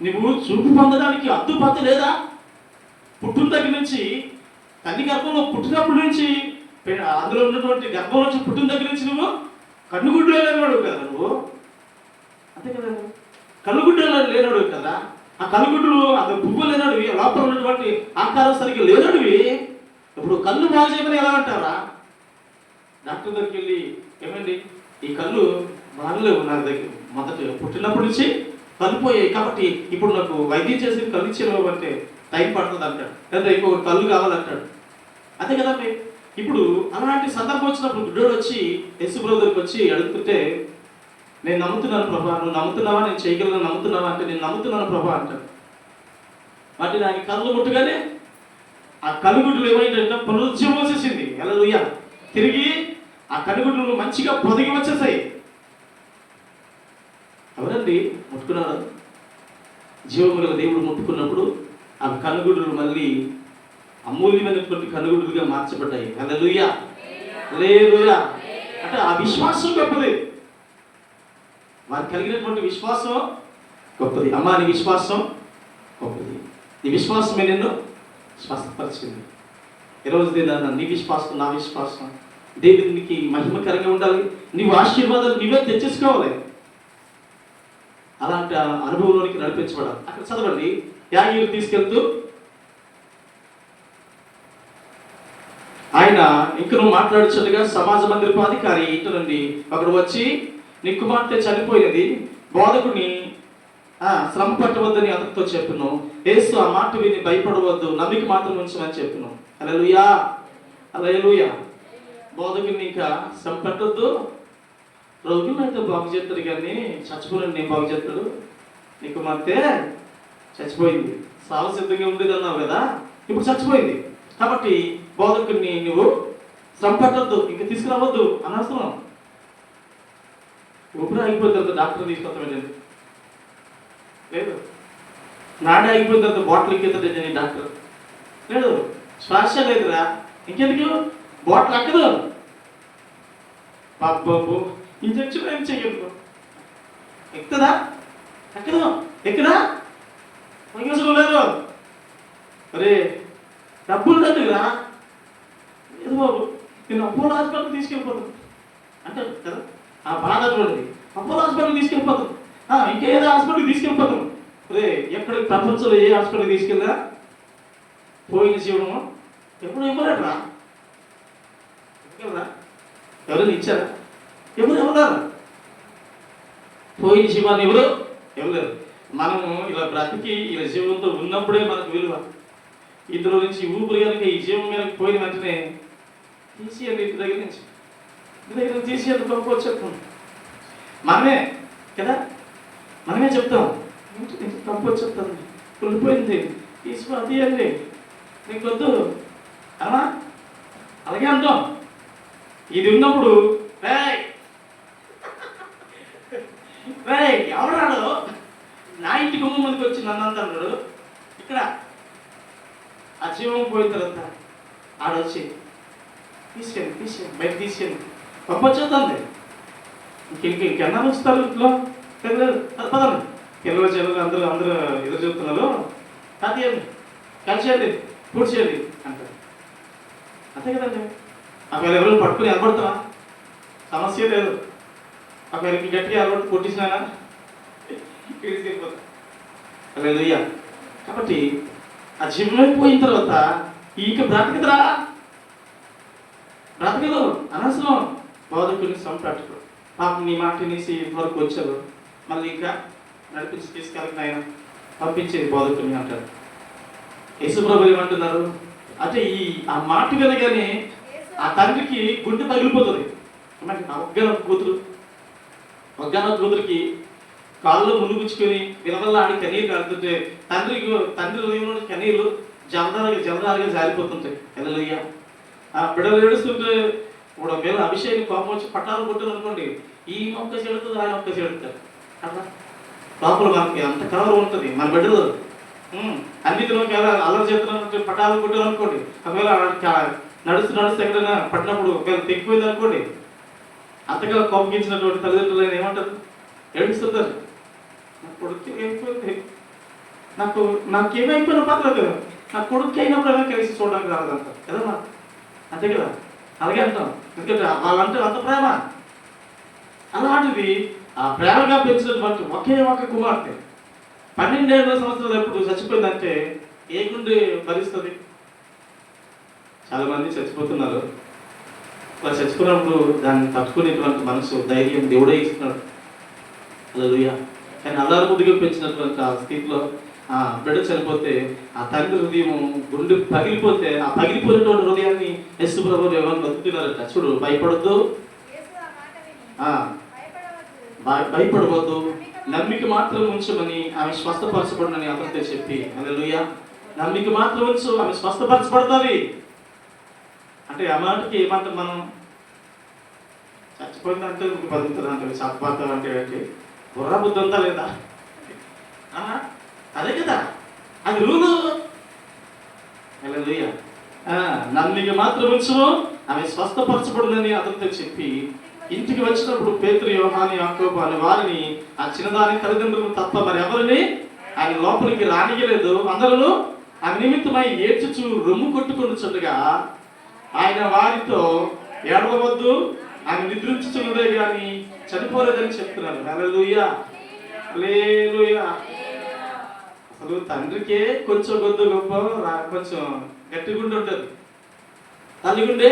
నువ్వు చూపు పొందడానికి అద్దుపాత లేదా? పుట్టిన దగ్గర నుంచి, తల్లి గర్భంలో పుట్టినప్పటి నుంచి, అందులో ఉన్నటువంటి గర్భం నుంచి పుట్టిన దగ్గర నుంచి నువ్వు కన్నుగుడ్డు లేనివాడు కదా నువ్వు, అంతే కదా, కన్నుగుడ్డు లేనివాడు కదా. ఆ కన్నుగుడ్డులు అది పువ్వు లేనడివి, లోపల ఉన్నటువంటి ఆకారం సరిగ్గా లేనడివి. ఇప్పుడు కళ్ళు బాగు చేయమని ఎలా అంటారా? డాక్టర్ దగ్గరికి వెళ్ళి, ఏమండి ఈ కళ్ళు బాగలేవు నా దగ్గర, మొదటి పుట్టినప్పటి నుంచి కళ్ళు పోయాయి, కాబట్టి ఇప్పుడు నాకు వైద్యం చేసి కళ్ళు ఇచ్చేవాళ్ళు అంటే టైం పడుతుంది అంటాడు, లేదా ఇంకొక కళ్ళు కావాలంటాడు. అంతే కదండి. ఇప్పుడు అలాంటి సందర్భం వచ్చినప్పుడు గుడ్డోడు వచ్చి యేసు బ్రదర్కి వచ్చి అడుగుతుంటే, నేను నమ్ముతున్నాను ప్రభా, నువ్వు నమ్ముతున్నావా, నేను చేయగలను నమ్ముతున్నావా అంటే, నేను నమ్ముతున్నాను ప్రభా అంటాడు. వాటి ఆయన కళ్ళు ముట్టగానే ఆ కనుగుడ్లు ఏమైందంటే పునరుజ్జీవం వచ్చేసింది. హల్లెలూయా. తిరిగి ఆ కనుగుడ్లు మంచిగా పొదిగి వచ్చేసాయి. ఎవరండి ముట్టుకున్నారు? జీవము గల దేవుడు ముట్టుకున్నప్పుడు ఆ కనుగుడ్లు మళ్ళీ అమూల్యమైనటువంటి కనుగుడ్లుగా మార్చబడ్డాయి. హల్లెలూయా. హల్లెలూయా. అంటే ఆ విశ్వాసం గొప్పది. వారికి కలిగినటువంటి విశ్వాసం గొప్పది. అమ్మా, నీ విశ్వాసం గొప్పది. నీ విశ్వాసమే నిన్ను స్వస్థపరిచింది. ఈరోజు నీ విశ్వాసం, నా విశ్వాసం దేవునికి మహిమకరంగా ఉండాలి. నీవు ఆశీర్వాదాలు నీవే తెచ్చేసుకోవాలి. అలాంటి అనుభవంలోనికి నడిపించబడాలి. అక్కడ చదవండి. యాగీరు తీసుకెళ్తూ ఆయన ఇంకను మాట్లాడుచుండగా సమాజ మందిరపు అధికారి ఇటు నుండి ఒకడు వచ్చి, నీ కుమార్తె చనిపోయినది, బోధకుని శ్రమ పట్టవద్దని అతనితో చెప్పును. యేసు ఆ మాట విని భయపడవద్దు, నమ్మిక మాత్రం ఉంచమని చెప్పును. హల్లెలూయా. హల్లెలూయా. బోధకుని ఇంకా శ్రమ పెట్టద్దు, రోగులను అయితే బాగు చేస్తాడు కానీ చచ్చిపోయిన నేను బాగు చేస్తాడు. నీ కుమార్తె చచ్చిపోయింది, సావ సిద్ధంగా ఉండేది అన్నావు కదా, ఇప్పుడు చచ్చిపోయింది, కాబట్టి బోధకుని నువ్వు శ్రమ పెట్టద్దు, ఇంకా తీసుకురావద్దు అనవసరం. ఊపిరి ఆగిపోయిన తర్వాత డాక్టర్ తీసుకొస్తామండి లేదు, నాడే ఆగిపోయిన తర్వాత బాటిల్ ఎక్కిస్తాడు డాక్టర్ లేదు, శ్వాస లేదురా, ఇంకెందుకు బాటిల్ అక్కదు, బాబు ఇంజక్షన్ ఏం చెయ్యదు, ఎక్కుతుందా ఎక్కదు, ఎక్కదా అసలు లేదు, అరే డబ్బులు లేదురా, లేదు బాబు నేను అపోలో హాస్పిటల్ తీసుకెళ్ళిపోతాను అంటాడు కదా. ఆ బాధ చూడండి, అపోలో హాస్పిటల్ తీసుకెళ్ళిపోతాం, ఇంకేదో హాస్పిటల్కి తీసుకెళ్ళిపోతాం. అరే ఎక్కడ ప్రపంచంలో ఏ హాస్పిటల్కి తీసుకెళ్ళా పోయిన జీవనము ఎప్పుడు ఇవ్వలేట్రా, ఎవరైనా ఇచ్చారా? ఎవరు ఎవరారు? పోయిన జీవాన్ని ఎవరు ఇవ్వలేరు. మనము ఇలా బ్రతికి ఇలా జీవంతో ఉన్నప్పుడే మనకు విలువ. ఇందులో నుంచి ఊపిరి కనుక ఈ జీవం మీద పోయిన వెంటనే తీసేయండి, ఇంటి దగ్గర నుంచి తీసేయండి, పంపవచ్చు చెప్తాం మనమే కదా, మనమే చెప్తాం, పంపవచ్చు చెప్తాం, కుళ్ళిపోయింది తీసుకో తీయండి నీకు వద్దు అలా అలాగే అంటాం. ఇది ఉన్నప్పుడు ఎవరాడు నా ఇంటి గుమ్మ ముందుకు వచ్చి నన్ను అంటాడు, ఇక్కడ ఆ జీవం పోయిన తర్వాత ఆడొచ్చి తీసుకెళ్ళి బయట తీసుకెళ్ళి పంపొచ్చేద్దాండి, ఇంకెన్నాళ్ళు వస్తారు ఇంట్లో పదండి, పిల్లలు అందరూ ఎదురు చెప్తున్నారు, కాదీయండి కలిసేయండి పూడ్చేయండి అంటారు. అంతే కదండి. ఒకవేళ ఎవరు పట్టుకుని ఎలబడతావా సమస్య లేదు, ఒకవేళ గట్టిగా ఎలబడి కొట్టించినా తీసుకెళ్ళిపోతా. హల్లెలూయా. కాబట్టి ఆ జీవమైపోయిన తర్వాత ఇక బ్రతకదురా, బ్రతకదు అనవసరం. బోధకుని సంపట్టుకో పాపం నీ మాట అనేసి వరకు వచ్చారు, మళ్ళీ ఇంకా నడిపించి తీసుకెళ్ళి ఆయన పంపించేది బోధకుని అంటారు. యేసుప్రభు ఏమంటున్నారు అంటే ఆ మాట వినగానే ఆ తండ్రికి గుండె పగిలిపోతుంది. ఒక్కగానొక్క కూతురికి కాళ్ళు మునుగుచ్చుకొని విలవల్ల ఆడి కన్నీరు కాడుతుంటే తండ్రి హృదయంలో కన్నీళ్ళు జలదారుగా జారిపోతుంటాయి. హల్లెలూయా. ఆ బిడ్డలు ఏడుస్తుంటే ఇప్పుడు మీద అభిషేకం కోపం వచ్చి పట్టాలు కొట్టారు అనుకోండి, ఈ మొక్క చెడుతుంది ఆయన మొక్క చెడుతారు. అట్లా లోపల మనకి అంత కలర్ ఉంటుంది. మన బిడ్డలు అన్నిటిలో అల్లరి చేస్తున్నట్టు పట్టాలు కొట్టారు అనుకోండి, ఒకవేళ నడుస్తూ ఎక్కడైనా పట్టినప్పుడు ఒకవేళ తెగిపోయింది అనుకోండి, అంతగా కోపగించినటువంటి తల్లిదండ్రులు ఏమంటారు? ఏడుస్తుంటారు. నా కొడుకు ఏమైపోయింది, నాకేమైపోయినా పర్లేదు, నా కొడుకు అయినప్పుడు కలిసి చూడడానికి రాలేదంటారు కదా, అంతే కదా. అలాగే అంటాం, ఎందుకంటే వాళ్ళంటే అంత ప్రేమ. అలాంటిది ఆ ప్రేమగా పెంచినటువంటి ఒకే ఒక కుమార్తె 12 సంవత్సరాలు ఎప్పుడు చచ్చిపోయిందంటే ఏ గుండె భరిస్తుంది? చాలా మంది చచ్చిపోతున్నారు. అలా చచ్చిపోయినప్పుడు దాన్ని తట్టుకునేటువంటి మనసు, ధైర్యం దేవుడే ఇస్తున్నాడు. హల్లెలూయా. కానీ అల్లారు ముద్దుగా పెంచినటువంటి ఆ స్థితిలో ఆ బిడ్డ చనిపోతే ఆ తండ్రి హృదయం గుండె పగిలిపోతే ఆ పగిలిపోయినటువంటి హృదయాన్ని యేసు ప్రభువు ఎవరు బతుకుతున్నారట. చూడు, భయపడద్దు, భయపడవద్దు, నమ్మిక మాత్రం ఉంచమని ఆమె స్వస్థపరచబడునని అతనితో చెప్పి, హల్లెలూయా, నమ్మిక మాత్రం ఉంచు, ఆమె స్వస్థపరచబడుతుంది అంటే ఆ మాటకి ఏమంటాం మనం? చచ్చిపోయిందంటే బతుకుతుంది అంటే చచ్చిపోతాం అంటే బుర్ర బుద్ధి ఉందా లేదా? అదే కదా, అది రూలు. హల్లెలూయా. నమ్మిక మాత్రం ఉంచు, ఆమె స్వస్థపరచబడునని అతనితో చెప్పి ఇంటికి వచ్చినప్పుడు పేతురు, యోహాను, యాకోబు అనే వారిని ఆ చిన్నదాని తల్లిదండ్రులు తప్ప మరి ఎవరిని ఆయన లోపలికి రానియలేదు. అందరూ ఆ నిమిత్తమై ఏడ్చుచు రొమ్ము కొట్టుకొనుచుండగా ఆయన వారితో, ఏడవవద్దు, ఆమె నిద్రించుచున్నదే కానీ చనిపోలేదని చెప్తున్నారు. హల్లెలూయా, హల్లెలూయా. అసలు తండ్రికే కొంచెం గొద్దు గొప్ప కొంచెం గట్టిగుండి ఉంటుంది, తల్లి గుండె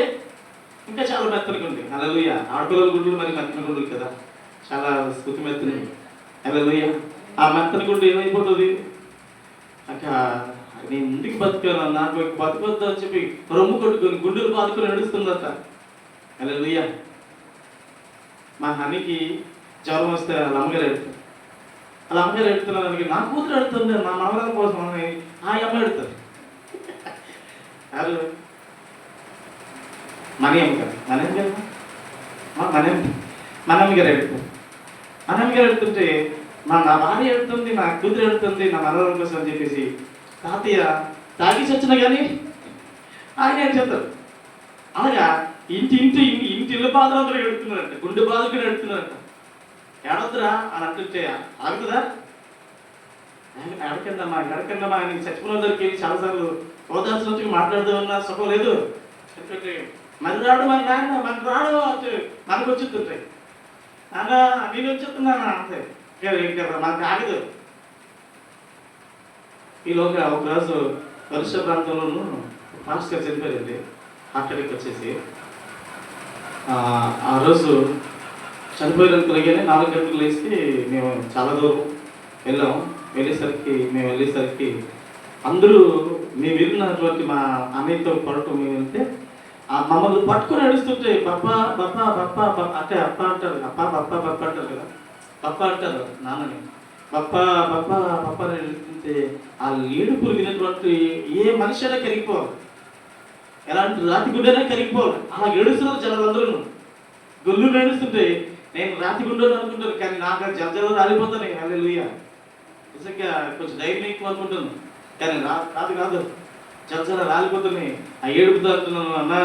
ఇంకా చాలా మెత్తని గుండె. హల్లెలూయా. ఆడపిల్లల గుండెలు మరి మెత్తని గుండెలు కదా, చాలా స్థుతి మెత్తని. హల్లెలూయా. ఆ మెత్తని గుండె ఏమైపోతుంది? అక్క నేను ఇంటికి బతికాను, నాకు బతకొద్దు అని చెప్పి రొమ్ము కొట్టుకొని గుండెలు బాదుకొని నడుస్తుందట. హల్లెలూయా. మా హనికి జ్వరం వస్తే వాళ్ళ అమ్మగారు ఎడుతుంది. వాళ్ళ అమ్మగారు ఎడుతున్నానికి నా కూతురు ఎడుతుంది, నా మనవరాల కోసం అని ఆ అమ్మ ఎడుతుంది. మనీ అమ్మగారు మనమ్మగారు ఎడుతుంది. మనమ్మగారు ఎడుతుంటే నా భార్య ఎడుతుంది, నా కూతురు ఎడుతుంది, నా మనవరాల కోసం అని చెప్పేసి తాతయ్య తాగేసి వచ్చినా కానీ ఆయన ఏం చెప్తారు. అలాగా ఇంటి ఇల్లు బాధలు ఎడుతున్నారంట, గుండె బాధలు కూడా ఎడుతున్నారంట. ఏడొద్దురా అని అంటుంటే ఆగుతుందా? ఎడకండమ్మా నీకు చచ్చిపోయిన దగ్గరికి వెళ్ళి చాలాసార్లు ఓదాల్సినట్టుగా మాట్లాడుతూ ఉన్నా సుఖం లేదు. మరి రాడు మన నాన్న, మన రాడు మనకు వచ్చేస్తుంటాయి. నాన్న నేను వచ్చేస్తున్నాను అంతే, మనకు ఆగదు. ఈలోగా ఒకరోజు వర్ష ప్రాంతంలోనూ ఫాస్ట్గా చనిపోయింది, హార్ట్ అటాక్ వచ్చేసి. ఆ రోజు చనిపోయినంతలాగానే 4 గంటలకు లేచి మేము చాలా దూరం వెళ్ళేసరికి అందరూ మేము వెళ్ళినటువంటి మా అన్నయ్యతో పడటం మేము వెళ్తే మమ్మల్ని పట్టుకొని నడుస్తుంటే బప్పా బప్పా బప్పా అంటే అప్ప అంటారు, బప్ప అంటారు కదా, బప్ప అంటారు నాన్నని, బప్పా బప్పా బప్ప అని నడుస్తుంటే ఆ ఏడుపులు వినటువంటి ఏ మనిషి అయినా కరిగిపోవాలి, ఎలాంటి రాతి గుండెనే కరిగిపోవాలి. అలా ఏడుస్తున్నారు జనాలందరూ. గొల్లు నడుస్తుంటే నేను రాతి గుండెని అనుకుంటాను, కానీ నాకు జల రాలిపోతాను. హల్లెలూయా. నిజంగా కొంచెం ధైర్యం ఎక్కువ అనుకుంటాను, కానీ కాదు జల రాలిపోతున్నాయి. ఆ ఏడుపుతో అంటున్నాను, అన్నా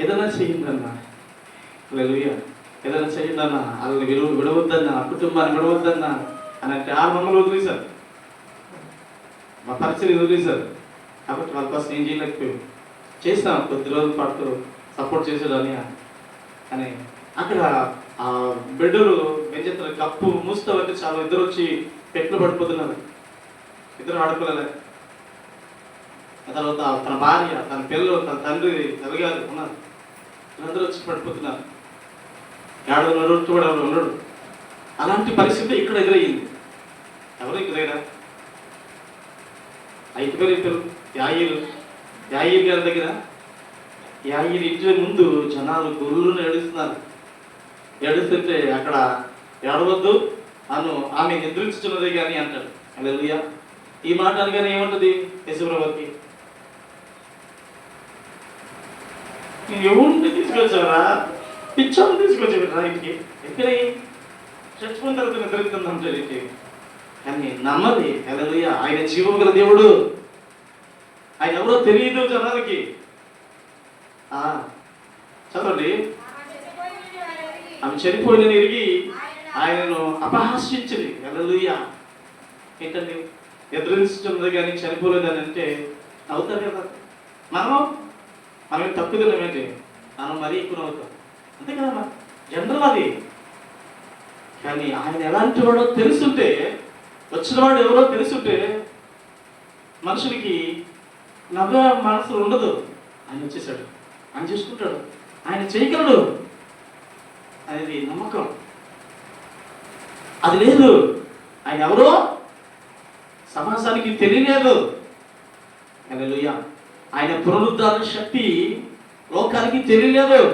ఏదైనా చెయ్యండి అన్న, హల్లెలూయా, ఏదైనా చెయ్యండి అన్న, వాళ్ళని విడవద్దన్నా, ఆ కుటుంబాన్ని విడవద్దన్నా అని అంటే 6 మంగళ వదిలేశారు, మా పరిచయం వదిలేశారు. కాబట్టి వాళ్ళ కోసం ఏం చేయలేకపోయాం. చేస్తాం కొద్ది రోజుల పాటు సపోర్ట్ చేసేదాన్ని అని. అక్కడ ఆ బిడ్డలు బెంచెత్తున కప్పు మూస్తామంటే చాలా ఇద్దరు వచ్చి పెట్లు పడిపోతున్నారు, 2 ఆడపిల్లలే. ఆ తర్వాత తన భార్య, తన పిల్లలు, తన తండ్రి, తల్లిగారు ఉన్నారు, వీళ్ళందరూ వచ్చి పడిపోతున్నారు. ఉన్నాడు. అలాంటి పరిస్థితి ఇక్కడ ఎదురయ్యింది. ఎవరు ఎదురైనా ఐదుగురు యాయిర్ గారి దగ్గర యాయిర్ ఇంటి ముందు జనాలు గురువులను ఏడుస్తున్నారు. ఏడుస్తుంటే అక్కడ ఏడవద్దు అను ఆమె నిద్రించుతున్నది కానీ అంటాడు. హల్లెలూయా. ఈ మాట అనగానే ఏమంటది యేసుప్రభుకి? ఎవరిని తీసుకొచ్చారా? పిచ్చోని తీసుకొచ్చారా ఇంటికి? ఎక్కడ చచ్చిపోయిన తర్వాత నిద్రిస్తుందంటే ఇంటికి. కానీ నమ్మది. హల్లెలూయా. ఆయన జీవం గల దేవుడు. ఆయన ఎవరో తెలియదు జనాలకి. చదవండి. ఆమె చనిపోయిన ఎరిగి ఆయనను అపహాస్యించింది. హల్లెలూయా. ఏంటండి ఎదురించుతున్నది కానీ చనిపోలేదని అంటే అవుతారు కదా. మనం తప్పు తినమేంటి? మనం మరీ ఎక్కువ అవుతాం అంతే కదా, జనరల్ అది. కానీ ఆయన ఎలాంటి వాడో తెలుసుంటే, వచ్చిన వాడు ఎవరో తెలుసుంటే మనుషులకి నవ్వే మనసు ఉండదు. ఆయన వచ్చేసాడు, ఆయన చూసుకుంటాడు, ఆయన చేయగలడు అనేది నమ్మకం. అది లేదు. ఆయన ఎవరో సమాజానికి తెలియలేదు. హల్లెలూయా. ఆయన పునరుద్ధరణ శక్తి లోకానికి తెలియలేదు.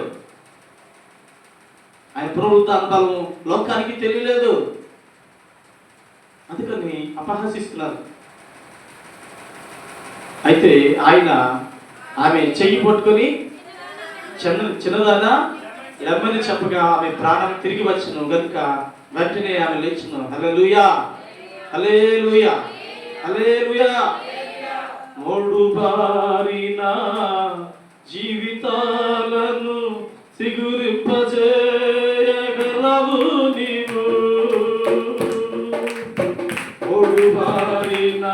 ఆయన పునరుద్ధరణ బలం లోకానికి తెలియలేదు. అందుకని అపహాసిస్తున్నారు. అయితే ఆయన ఆమె చెయ్యి పట్టుకొని చిన్నదానా లెమ్మని చెప్పగా ఆమె ప్రాణం తిరిగి వచ్చును గనుక వెంటనే ఆమె లేచును. హల్లెలూయా, హల్లెలూయా, హల్లెలూయా. మోడు బారిన జీవితాలను సిగురింపజేయగలవు నీవు. మోడు బారిన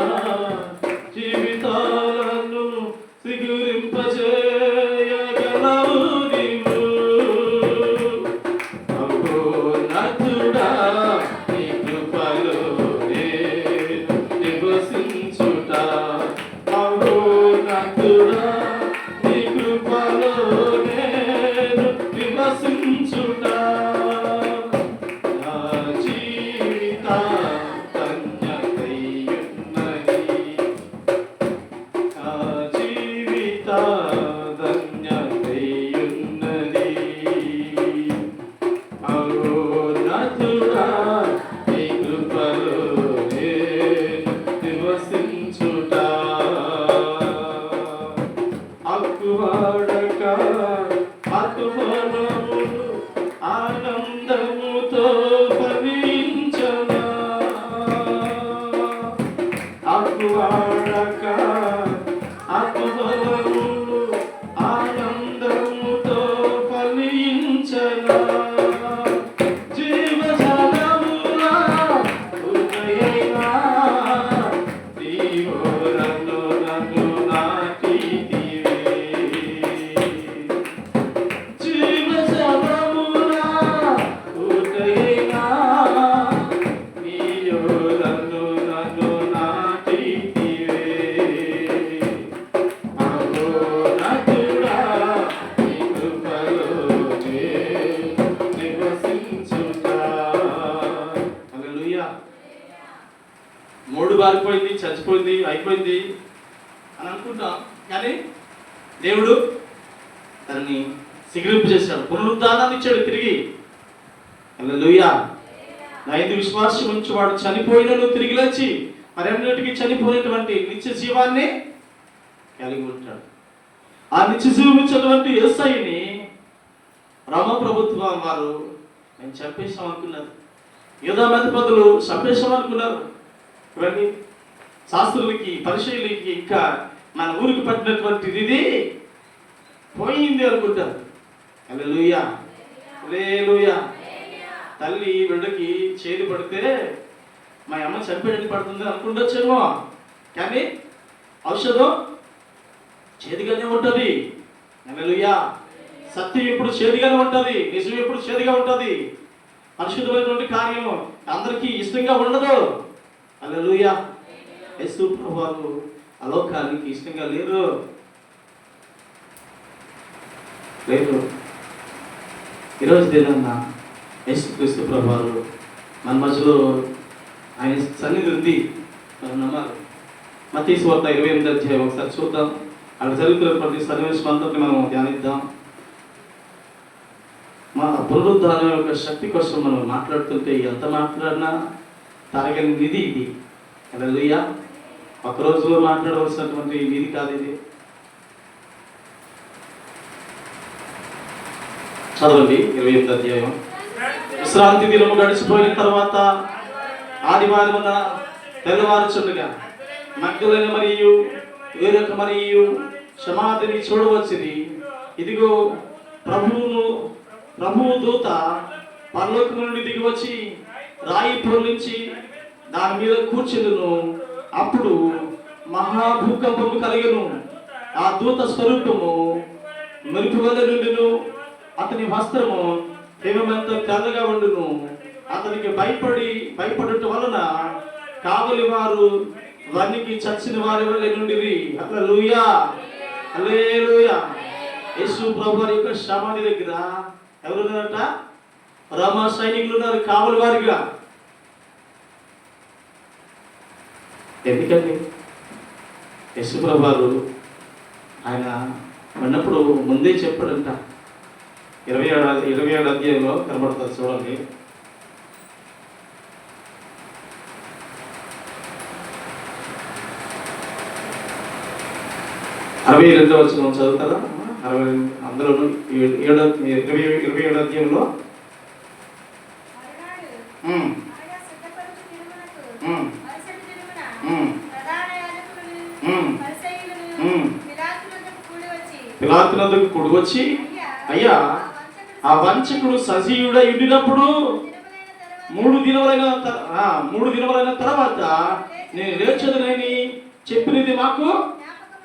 జీవితాలను సిగురింపజేయగలవు నీవు. అబ్బోన్నతుడా నీ కృపలో నేను నివసించుట. అబ్బోన్నతుడా నీ కృపలో నేను నివసించుట. నా జీవిత ధన్యతయున్నది. నా జీవిత ధన్యతయున్నది. అబ్బోన్నతుడా నీ కృపలో నేను నివసించుట. అక్కువాడక ఆత్మనములు ఆనందముతో ఫలించనా. అక్కువాడక ఆత్మనములు ఆనందముతో ఫలించనా. జీవజలములా ఉదయైనా నీవోరలో నన్ను నాటితివే. జీవజలములా ఉదయైనా నీవోరలో నన్ను నాటితివే. అబ్బోన్నతుడా నీ కృపలో నేను నివసించుట. హల్లెలూయా. మూడు బారిపోయింది, చచ్చిపోయింది, అయిపోయింది అని అనుకుంటాం. కానీ దేవుడు తనని సిగురింపు చేశాడు, పునరుద్ధానాన్ని ఇచ్చాడు తిరిగి. హల్లెలూయా. నా యందు విశ్వాసం ఉంచి వాడు చనిపోయినను తిరిగి లేచి మరెన్నటికి చనిపోయినటువంటి నిత్య జీవాన్ని కలిగి ఉంటాడు. ఆ నిత్య జీవం ఇచ్చినటువంటి యేసయ్యని రోమా ప్రభుత్వం వారు నేను చంపేశాం అనుకున్నారు. యూదా అధిపతులు చంపేశాం అనుకున్నారు. ఇవన్నీ శాస్త్రులకి పరిశీలికి ఇంకా మన ఊరికి పట్టినటువంటి ఇది పోయింది అనుకుంటారు. హల్లెలూయా, హల్లెలూయా. తల్లి బిడ్డకి చేదు పడితే మా అమ్మ చంపేయడానికి పడుతుంది అనుకుంటొచ్చేమో, కానీ ఔషధం చేదుగానే ఉంటుంది. హల్లెలూయా. సత్యం ఎప్పుడు చేదుగానే ఉంటుంది, నిజం ఎప్పుడు చేదుగా ఉంటుంది. పరిశుద్ధమైనటువంటి కార్యం అందరికీ ఇష్టంగా ఉండదు. హల్లెలూయా. యేసు ప్రభువు అలోకానికి ఇష్టంగా లేరు. ఈరోజు దినాన్న యేసుక్రీస్తు ప్రభువు మన మధ్యలో ఆయన సన్నిధి ఉంది. మనం నమ్మాలి. మత్తయి సువార్త 28వ అధ్యాయం ఒకసారి చూద్దాం. అక్కడ జరుగుతున్నటువంటి సన్నివేశం అంతటి మనం ధ్యానిద్దాం. మా పునరుద్ధానం యొక్క శక్తి కోసం మనం మాట్లాడుతుంటే ఎంత మాట్లాడినా తరగని నిధి ఇది. హల్లెలూయా. ఒక రోజులో మాట్లాడవలసినటువంటి నిధి కాదు ఇది. చదవండి 28వ అధ్యాయం. విశ్రాంతి దినము గడిచిపోయిన తర్వాత ఆదివారమున తెల్లవారుచుండగా మగ్దలేన మరియు వేరొక మరియు సమాధిని చూడవచ్చింది. ఇదిగో ప్రభువు దూత పరలోకము నుండి దిగి వచ్చి రాయి పొర్లించి దాని మీద కూర్చుండును. అప్పుడు మహాభూకంపము కలిగెను. ఆ దూత స్వరూపము మెరుపు వలె నుండును. అతని వస్త్రము హిమమంత తెల్లగా ఉండును. అతనికి భయపడుట వలన కావలి వారు వనికి చచ్చిన వారి వలె నుండిరి. హల్లెలూయా, హల్లెలూయా. యేసు ప్రభువారి యొక్క సమాధి దగ్గర ఎవరున్నారట? రోమా సైనికులు ఉన్నారు, కావలి వారిగా. ఎందుకండి? యేసు ప్రభువారు ఆయన ఉన్నప్పుడు ముందే చెప్పాడంట. 27వ అధ్యాయంలో కనబడుతుంది, చూడండి. అరవై 22వ వచనం చదువుతారా? అందులో 27వ అధ్యాయంలో పిలాతునందుకు కూడి వచ్చి, అయ్యా, ఆ వంచకుడు సజీవుడై ఉండినప్పుడు 3 దినములైన తర్వాత నేను లేచదనని చెప్పినది మాకు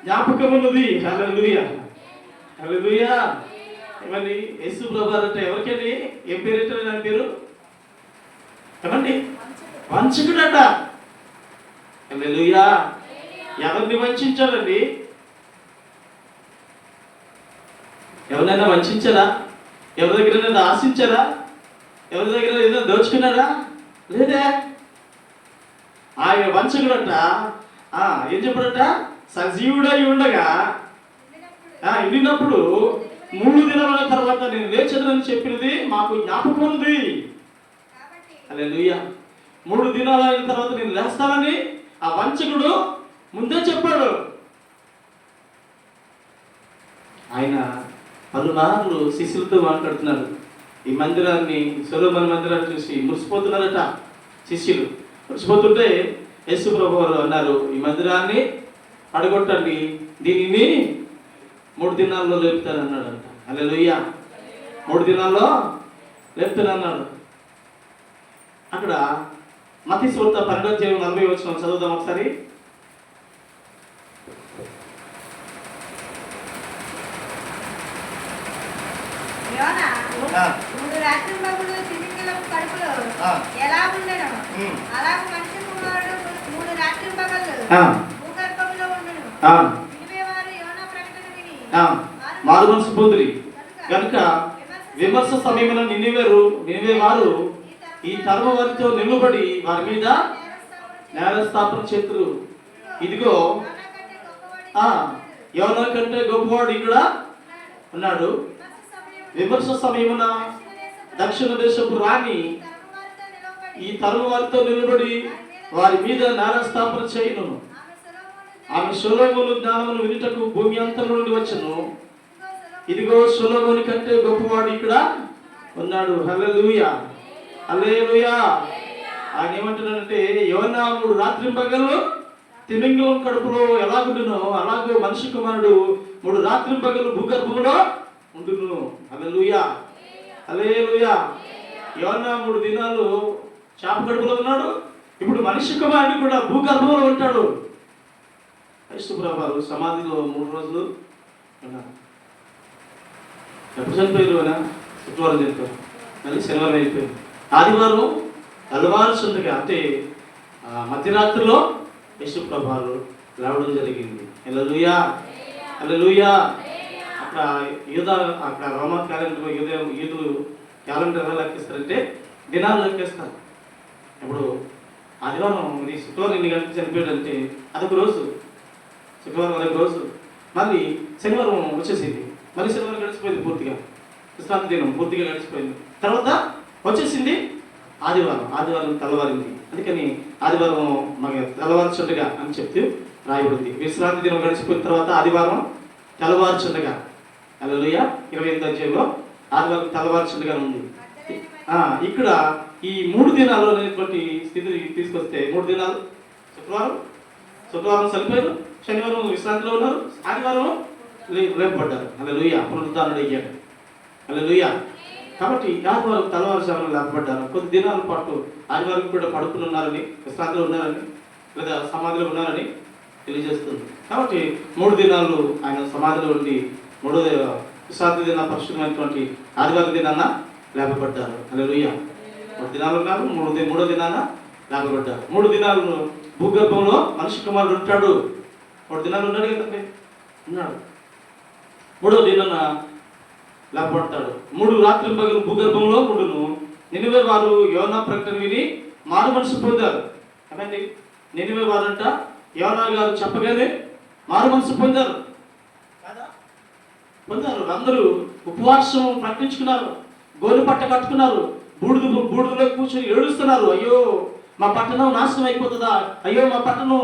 జ్ఞాపకం ఉన్నది. హల్లెలూయా, హల్లెలూయా. ఏమండి? యేసు ప్రభువారు అంటే ఎవరికండి? ఏం పేరు పెట్టారు? దాని పేరు ఏమండి? వంచకుడట. హల్లెలూయా. ఎవరిని వంచాడండి? ఎవరినైనా వంచారా? ఎవరి దగ్గర ఆశించారా? ఎవరి దగ్గర ఏదో దోచుకున్నారా? లేదే. ఆయన వంచకుడట. ఏం చెప్పాడట? సజీవుడై ఉండగా ఉండినప్పుడు 3 దినాల తర్వాత నేను లేచదని చెప్పినది మాకు జ్ఞాపకం ఉంది. హల్లెలూయా. 3 దినాల తర్వాత నేను లేస్తానని ఆ వంచకుడు ముందే చెప్పాడు. ఆయన పలుమార్లు శిష్యులతో మాట్లాడుతున్నాడు. ఈ మందిరాన్ని, సొలొమోను మందిరాన్ని చూసి మురిసిపోతున్నారట శిష్యులు. మురిసిపోతుంటే యేసు ప్రభువారు అన్నారు, ఈ మందిరాన్ని అడగొట్టండి, దీనిని 3 దినాల్లో లేపుతానన్నాడంట. హల్లెలూయా. 3 దినాల్లో లేపుతానన్నాడు. అక్కడ మత్తయి సువార్త 12వ అధ్యాయం 40వ వచనం చదువుదాం ఒకసారి. మారు మనసు పొందిరి కనుక విమర్శ సమయమున నినివే వారు ఈ తరము వారితో నిలుబడి వారి మీద నేరస్థాపన చేతురు. ఇదిగో యోనా కంటే గొప్పవాడు ఇక్కడ ఉన్నాడు. విమర్శ సమయమున దక్షిణ దేశపు రాణి ఈ తరము వారితో నిలబడి వారి మీద నేరస్థాపన చేయును. ఆమె సొలొమోను జ్ఞానమును వినుటకు భూమి అంతము నుండి వచ్చును. ఇదిగో సొలొమోను కంటే గొప్పవాడు ఇక్కడ ఉన్నాడు. హల్లెలూయా, హల్లెలూయా. ఆయన ఏమంటున్నాడంటే, యోనా 3 రాత్రింపగళ్ళు తిమింగలం కడుపులో ఎలాగుండునో అలాగో మనిషి కుమారుడు 3 రాత్రింపగళ్ళు భూగర్భంలో ఉండును. హల్లెలూయా, హల్లెలూయా. యోనా 3 దినాలు చేప కడుపులో ఉన్నాడు. ఇప్పుడు మనిషి కుమారుడు కూడా భూగర్భంలో ఉంటాడు. యేసు ప్రభువారు సమాధిలో 3 రోజులు ఉన్నారు. ఎప్పుడు చనిపోయారు? ఆయన శుక్రవారం చనిపోయారు, మళ్ళీ శనివారం అయిపోయారు. ఆదివారం తెల్లవారుచుండగా అంటే మధ్యరాత్రిలో యేసు ప్రభువారు రావడం జరిగింది. హల్లెలూయా, హల్లెలూయా. అక్కడ రోమా క్యాలెండర్ యూదులు క్యాలెండర్ ఎలా లెక్కిస్తారంటే దినాలు లెక్కిస్తారు. ఇప్పుడు ఆదివారం ఇది శుక్రవారం 8 గంటలకు చనిపోయాడంటే అదొక రోజు, శుక్రవారం అదొక రోజు. మళ్ళీ శనివారం వచ్చేసింది, మళ్ళీ శనివారం గడిచిపోయింది, పూర్తిగా విశ్రాంతి దినం పూర్తిగా గడిచిపోయింది. తర్వాత వచ్చేసింది ఆదివారం తెల్లవారింది. అందుకని ఆదివారం మాకు తెల్లవారుచుండగా అని చెప్తూ రాయబడింది. విశ్రాంతి దినం గడిచిపోయిన తర్వాత ఆదివారం తెల్లవారుచుండగా, హల్లెలూయా, 28వ అధ్యాయంలో ఆదివారం తెల్లవారుచుండగా ఉంది. ఇక్కడ ఈ 3 దినాలు అనేటువంటి స్థితిని తీసుకొస్తే 3 దినాలు శుక్రవారం చనిపోయారు, శనివారం విశ్రాంతిలో ఉన్నారు, ఆదివారం లేపబడ్డారు. హల్లెలూయా, పునరుద్ధారణ అయ్యాడు. హల్లెలూయా. కాబట్టి ఆదివారం తెల్లవారుజామున లేపబడ్డారు. కొద్ది దినాల పాటు ఆదివారం కూడా పడుకుని ఉన్నారని, విశ్రాంతిలో ఉన్నారని, లేదా సమాధిలో ఉన్నారని తెలియజేస్తుంది. కాబట్టి 3 దినాలు ఆయన సమాధిలో ఉండి 3వ విశ్రాంతి దిన పరిశుద్ధమైనటువంటి ఆదివారం దినాన లేపబడ్డారు. హల్లెలూయా. 3 దినాలు ఉన్నారు, 3వ దినాన లేపబడ్డారు. 3 దినాలు భూగర్భంలో మనిషి కుమారుడు ఉంటాడు. 3 దినాలు ఉన్నాడు కదండి, ఉన్నాడు. 3వ దినాన లేపబడతాడు. 3 రాత్రి పగలు భూగర్భంలో ఉండును. నినివే వారు యోనా ప్రకటన విని మారు మనసు పొందారు. ఏమండి, నినివే వారంట యోనా గారు చెప్పగానే మారు మనసు పొందారు. అందరూ ఉపవాసం ప్రకటించుకున్నారు, గోలు పట్ట కట్టుకున్నారు, బూడిదలో కూర్చొని ఏడుస్తున్నారు. అయ్యో మా పట్టణం నాశనం అయిపోతుందా, అయ్యో మా పట్టణం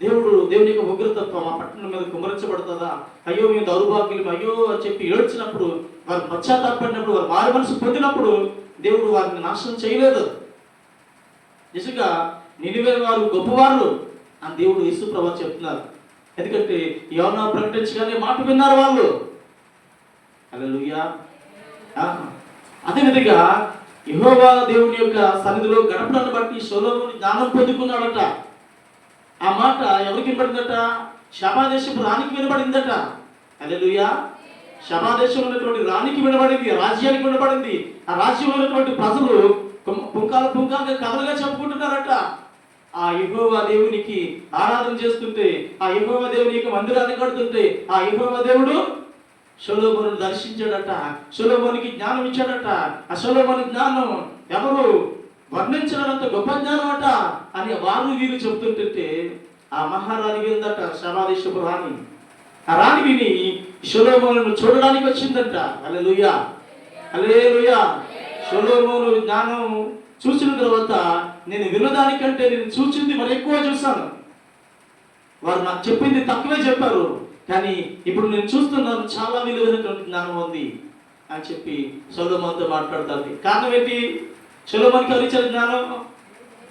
దేవుని యొక్క ఉగ్రతత్వం మా పట్టణం మీద కుమరించబడుతుందా, అయ్యో మేము దౌర్భాగ్యులు, అయ్యో అని చెప్పి ఏడ్చినప్పుడు, వారు పశ్చాత్తాపడినప్పుడు, వారు మారు మనసు పొందినప్పుడు దేవుడు వారిని నాశనం చేయలేదు. నిజంగా నినివే వారు గొప్పవారు అని దేవుడు యేసు ప్రభువు చెప్తున్నారు. ఎందుకంటే యోనా ప్రకటించగానే మాట విన్నారు వాళ్ళు. హల్లెలూయా. అదేవిధంగా యెహోవా దేవుని యొక్క సన్నిధిలో గడపడాన్ని బట్టి సొలొమోను జ్ఞానం పొందుకున్నాడట. ఆ మాట ఎవరికి వినబడిందట? షబా దేశపు రాణికి వినబడిందట. హల్లెలూయా. షబా దేశంలో ఉన్నటువంటి రాణికి వినబడింది, రాజ్యానికి వినబడింది. ఆ రాజ్యంలో ఉన్నటువంటి ప్రజలు పుంకాలుగా కథలుగా చెప్పుకుంటున్నారట. ఆ యెహోవా దేవునికి ఆరాధన చేస్తుంటే, ఆ యెహోవా దేవుని యొక్క మందిరాన్ని కడుతుంటే, ఆ యెహోవా దేవుడు సొలొమోనును దర్శించాడట, సొలొమోనుకి జ్ఞానం ఇచ్చాడట. ఆ సొలొమోను జ్ఞానం ఎవరు వర్ణించడంత గొప్ప జ్ఞానం అట అని వారు వీరు చెప్తుంటే, ఆ మహారాణి విందట, శబాదేశపు రాణి. ఆ రాణి విని సొలొమోనును చూడడానికి వచ్చిందంట. హల్లెలూయా, హల్లెలూయా. సొలొమోను జ్ఞానం చూసిన తర్వాత, నేను విన్నదానికంటే నేను చూసింది మరి ఎక్కువ చూశాను. వారు నాకు చెప్పింది తక్కువే చెప్పారు, కానీ ఇప్పుడు నేను చూస్తున్నాను చాలా విలువైనటువంటి జ్ఞానం ఉంది అని చెప్పి సొలొమోనుతో మాట్లాడుతుంది. కారణం ఏంటి? సొలొమోనుకి ఎవరు ఇచ్చారు జ్ఞానం?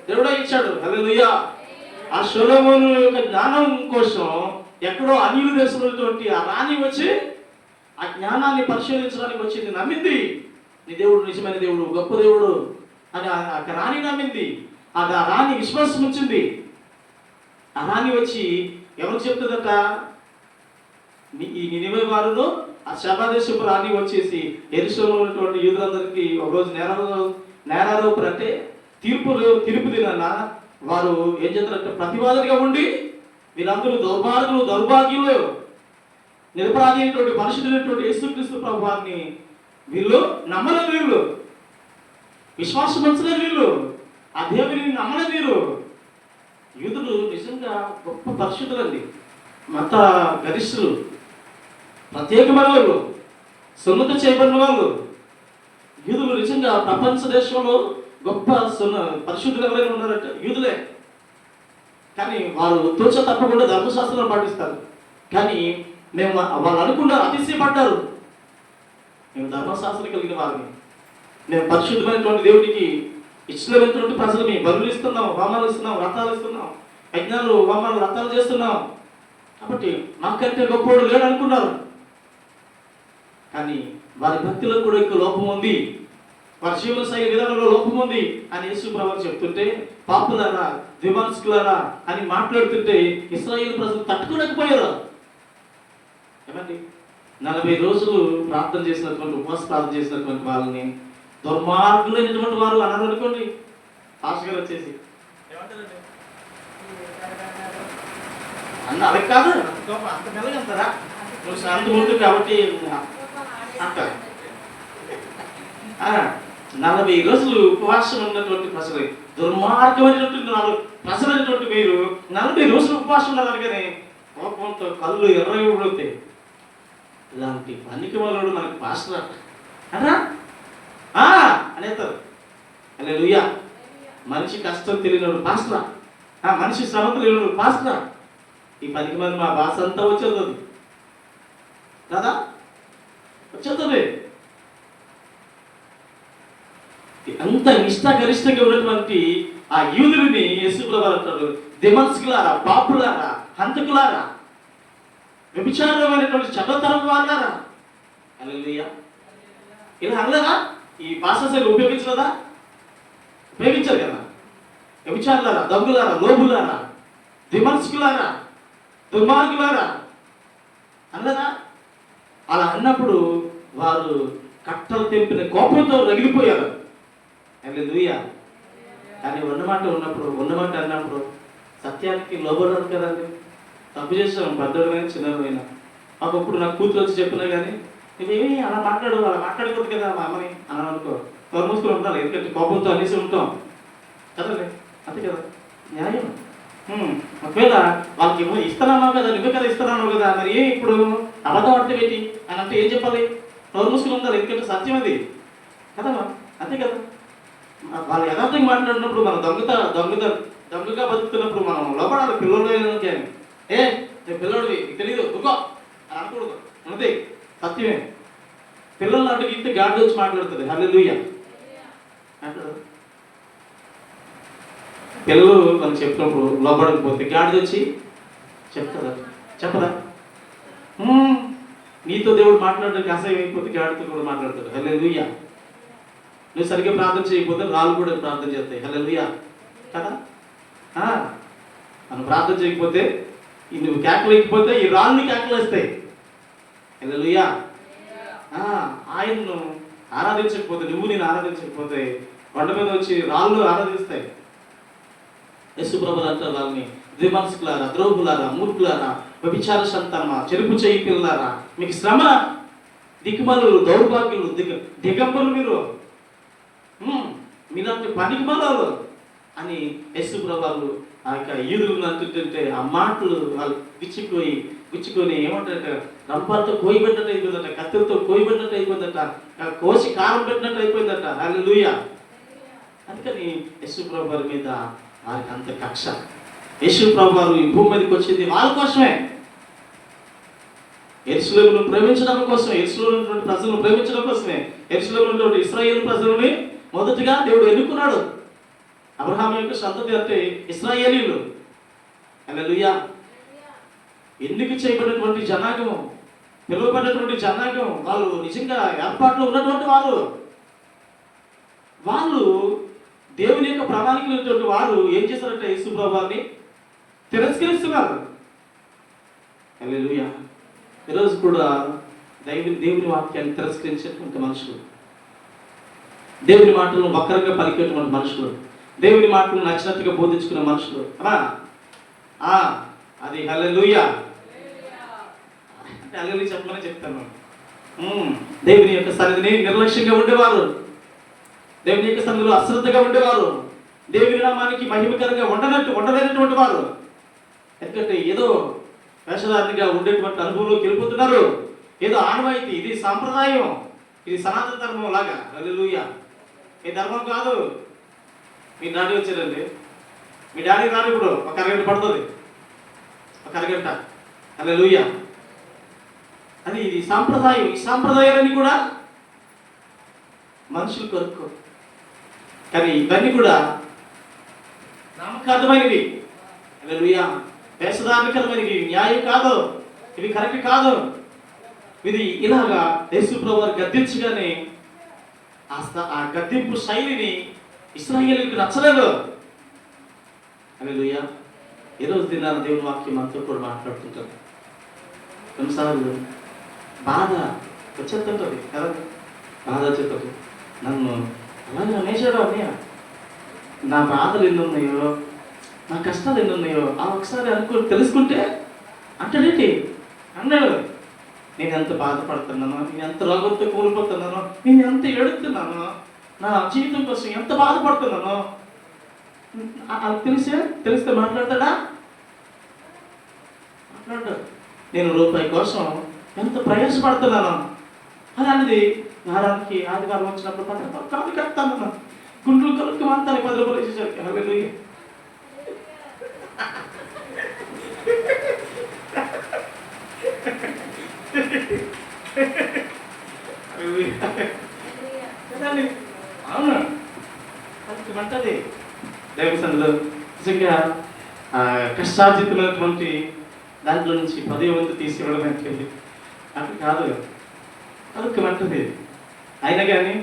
దేవుడే ఇచ్చాడు. హల్లెలూయా. ఆ సొలొమోను యొక్క జ్ఞానం కోసం ఎక్కడో అన్యుల దేశంలో ఉన్నటువంటి ఆ రాణి వచ్చి ఆ జ్ఞానాన్ని పరిశీలించడానికి వచ్చింది. నమ్మింది, నీ దేవుడు నిజమైన దేవుడు, గొప్ప దేవుడు అని ఆ రాణి నమ్మింది. ఆ రాణి విశ్వాసం ఉంచింది. ఆ రాణి వచ్చి ఎవరికి చెప్తుందట? ఈ నినివే వారును ఆ శబాదేశపు రాణి వచ్చేసి యెరూషలేములో ఉన్నటువంటి యూదులందరికీ ఒకరోజు నేరారోపణ అంటే తీర్పు దినాన వారు ఏం చేస్తారంటే ప్రతివాదులుగా ఉండి, వీళ్ళందరూ దౌర్భాగ్యులు, నిరపరాధి అయినటువంటి మనుషులైనటువంటి యేసుక్రీస్తు ప్రభు వారిని వీళ్ళు నమ్మలేదు, వీళ్ళు విశ్వాసం ఉంచలేదు, వీళ్ళు ఆ దేవుని నమ్మలేదు. వీళ్ళు యూదులు నిజంగా గొప్ప పరిశుద్ధులండి, మత గరిష్ఠులు, ప్రత్యేకమైన వాళ్ళు, సున్నత చేయబడిన వాళ్ళు. యూదులు నిజంగా ప్రపంచ దేశంలో గొప్ప పరిశుద్ధులు ఎవరైనా ఉన్నారంటే యూదులే. కానీ వారు తోచ తప్పకుండా ధర్మశాస్త్రాలు పాటిస్తారు. కానీ మేము వాళ్ళు అనుకున్నారు, అతిశయపడ్డారు, మేము ధర్మశాస్త్రం కలిగిన వారిని, మేము పరిశుద్ధమైనటువంటి దేవుడికి ఇష్టమైనటువంటి ప్రజలని బలులు ఇస్తున్నాం, హోమాలు ఇస్తున్నాం, వ్రతాలు ఇస్తున్నాం, యజ్ఞాలు, హోమాలు, వ్రతాలు చేస్తున్నాం, కాబట్టి మాకంటే గొప్పవాడు లేడు అనుకున్నారు. కానీ వారి భక్తిలో కూడా ఎక్కువ లోపం ఉంది, వారి జీవన శైలి విధానంలో లోపం ఉంది అని యేసు ప్రభువు చెప్తుంటే, పాపులారా, ద్విమనస్కులారా అని మాట్లాడుతుంటే ఇశ్రాయేలు ప్రజలు తట్టుకోలేకపోయారు. ఏమండి, 40 రోజులు ప్రార్థన చేసినటువంటి, ఉపవాస ప్రార్థన చేసినటువంటి వాళ్ళని దుర్మార్గులైనటువంటి వారు అన్నారు అనుకోండి. పాస్టర్ గారు వచ్చేసి ఏమంటారండి? అలా కాదు, అంత మెల్లగంటారా? నువ్వు శాంతి ఉంటుంది కాబట్టి అంటారు. 40 రోజులు ఉపవాసం ఉన్నటువంటి ప్రజలు, దుర్మార్గమైనటువంటి ప్రజలైనటువంటి మీరు 40 రోజులు ఉపవాసం ఉన్నారు కానీ కోపంతో కళ్ళు ఎర్రగొడతాయి. ఇలాంటి పనికి వాళ్ళు మనకి పాస్టర్ అరా అనేస్తారు. హల్లెలూయా. మనిషి కష్టం తెలియనోడు పాస్టర్, మనిషి శ్రమ తెలియనోడు పాస్టర్. ఈ పనికి మంది మా భాష అంతా వచ్చేస్తుంది కదా, వచ్చేస్తుంది. అంత నిష్ఠాగరిష్టంగా ఉన్నటువంటి ఆ యూదులని యేసుప్రభు అంటారు, దిమస్కులారా, పాపులారా, హంతకులారా, వ్యభిచారమైనటువంటి చెడ్డతరం వారారా. హల్లెలూయా. ఇలా అనలేదా? ఈ భాష ఉపయోగించలేదా? ఉపయోగించారు కదా. వ్యభిచారులారా, దొంగలారా, లోబులారా, దిమస్కులారా, దుర్మార్గులారా అనలేదా? అలా అన్నప్పుడు వారు కట్టలు తెంపిన కోపంతో రగిలిపోయారు. హల్లెలూయా. కానీ ఉన్నమాట అన్నప్పుడు సత్యానికి లోబడరు కదండి. తప్పు చేసాం, పెద్దడు కానీ చిన్నదైనా. ఒకప్పుడు నాకు కూతురు వచ్చి చెప్పినా కానీ నువ్వేమి అలా మాట్లాడకూడదు కదా మా అమ్మని అని అనుకో, త్వర మూసుకొని ఉండాలి. ఎందుకంటే కోపంతో అనేసి ఉంటాం కదండి, అంతే కదా న్యాయం. ఒకవేళ వాళ్ళకి ఏమో ఇస్తున్నావు కదా, నువ్వే కదా ఇస్తున్నావు కదా, మరి ఇప్పుడు అబద్ధం ఆడితే ఏంటి అని అంటే ఏం చెప్పాలి? త్వర మూసుకొని ఉండాలి, ఎందుకంటే సత్యం అది కదా, అంతే కదా. వాళ్ళు యథార్థంగా మాట్లాడినప్పుడు మనం దొంగగా బతుకుతున్నప్పుడు మనం లోపడాలి. పిల్లలు కానీ నేను పిల్లడివి తెలీదు దుఃఖం అని అనకూడదు, అంతే సత్యమే. పిల్లలు అటుకి ఇంత గాడి వచ్చి మాట్లాడుతుంది. హల్లెలూయా అంటాడు. పిల్లలు మనం చెప్పినప్పుడు లోపడకపోతే గాడిద వచ్చి చెప్పదా? నీతో దేవుడు మాట్లాడడానికి అసహ్యం అయిపోతే గాడితో కూడా మాట్లాడతాడు. హల్లెలూయా. నువ్వు సరిగ్గా ప్రార్థన చేయకపోతే రాళ్ళు కూడా ప్రార్థన చేస్తాయి. హల్లెలూయా కదా. మనం ప్రార్థన చేయకపోతే నువ్వు కేకలేకపోతే ఈ రాళ్ళు కేకలేస్తాయి. హల్లెలూయా. ఆయన్ను ఆరాధించకపోతే, నువ్వు నేను ఆరాధించకపోతే కొండ మీద వచ్చి రాళ్ళు ఆరాధిస్తాయి. యేసుప్రభువు అంటారు వాళ్ళని, ద్విమనస్కులారా, ద్రోహులారా, మూర్ఖులారా, వ్యభిచార సంతానమా, చెరుపు చేయి పిల్లలారా, మీకు శ్రమ, దిక్కుమలు, దౌర్భాగ్యులు, దిగంబరులు మీరు, మీలాంటి పనికిమాలు అని యేసుప్రభువు ఆ యొక్క యూదులను అంటుంటే ఆ మాటలు వాళ్ళు గుచ్చుకొని ఏమంటారట, రంపాలతో కోయబెట్టినట్టు అయిపోయిందట, కత్తితో కోయబెట్టినట్టు అయిపోయిందట, కోసి కారం పెట్టినట్టు అయిపోయిందట. హల్లెలూయా. అందుకని యేసుప్రభువు మీద వారికి అంత కక్ష. యేసుప్రభువు ఈ భూమి మీదకి వచ్చింది వాళ్ళ కోసమే, యెరూషలేమును ప్రేమించడం కోసం, యెరూషలేములో ఉన్నటువంటి ప్రజలను ప్రేమించడం కోసమే. యెరూషలేములో ఉన్నటువంటి ఇశ్రాయేలు ప్రజలని మొదటిగా దేవుడు ఎన్నుకున్నాడు. అబ్రహాము యొక్క సంతతి అంటే ఇశ్రాయేలీయులు. హల్లెలూయా. ఎన్నిక చేయబడినటువంటి జనాంగం, పిలువబడినటువంటి జనాంగం, వాళ్ళు నిజంగా ఏర్పాట్లో ఉన్నటువంటి వాళ్ళు దేవుని యొక్క ప్రణాళికటువంటి వారు ఏం చేశారంటే యేసుప్రభువుని తిరస్కరిస్తున్నారు. హల్లెలూయా. ఈరోజు కూడా దేవుని వాక్యాన్ని తిరస్కరించేటువంటి మనుషులు, దేవుని మాటలను వక్రంగా పలికేటువంటి మనుషులు, దేవుని మాటలను నచ్చినట్టుగా బోధించుకునే మనుషులు అది హల్లెలూయా అంటే హల్లెలూయా చెప్పమని చెప్తాను. దేవుని యొక్క సన్నిధిని నిర్లక్ష్యంగా ఉండేవారు, దేవుని యొక్క సన్నిధిలో అశ్రద్ధగా ఉండేవారు, దేవుని నామానికి మహిమకరంగా ఉండలేనటువంటి వారు. ఎందుకంటే ఏదో వేషధారిగా ఉండేటువంటి అనుభవంలోకి వెళ్ళిపోతున్నారు. ఏదో ఆనవాయితీ, ఇది సాంప్రదాయం, ఇది సనాతన ధర్మం లాగా. హల్లెలూయా. ఈ ధర్మం కాదు. మీ డాడీ వచ్చారండి, మీ డాడీ రాని ఇప్పుడు ఒక అరగంట పడుతుంది, ఒక అరగంట. హల్లెలూయా. అది ఇది సాంప్రదాయం. ఈ సాంప్రదాయాలన్నీ కూడా మనుషులు కొరకు, కానీ ఇవన్నీ కూడా నామకార్థమైనవి. హల్లెలూయా. వేషధారణకరమైనవి, న్యాయం కాదు, ఇవి కరెక్ట్ కాదు. ఇది ఇలాగా యేసుప్రభువు గద్దించగానే ఆ గద్దింపు శైలిని ఇశ్రాయేలీయులకు నచ్చలేదు. హల్లెలూయా. ఈరోజు దినాన దేవుని వాక్యం మనతో కూడా మాట్లాడుతుంటారు. కొన్నిసార్లు బాధ వచ్చేస్తుంటుంది కదా, బాధ వచ్చేస్తుంది. నన్ను అలాగే అనేసాడు అన్నయ్య, నా బాధలు ఎన్ని ఉన్నాయో, నా కష్టాలు ఎన్ని ఉన్నాయో ఒకసారి తెలుసుకుంటే అంటాడేంటి అన్నాడు. నేను ఎంత బాధపడుతున్నానో, నేను ఎంత రోగంతో కూలిపోతున్నానో, నేను ఎంత ఏడుతున్నానో, నా జీవితం కోసం ఎంత బాధపడుతున్నానో తెలిస్తే మాట్లాడతాడా? మాట్లాడతాడు. నేను రూపాయి కోసం ఎంత ప్రయాసపడుతున్నాను అలాంటిది వారానికి ఆదివారం వచ్చినప్పుడు 10 రూపాయలు కాదు కడతాను, గుండ్లు కలుపు అంతా 10 రూపాయలు వేసేసరికి హల్లెలూయా. అవును, అది మంటది దేవసంలో నిజంగా కష్టార్జితమైనటువంటి దాంట్లో నుంచి 10వ వంతు తీసి ఇవ్వడం అంటే అట్లా కాదు, అదొక మంటది. అయినా కానీ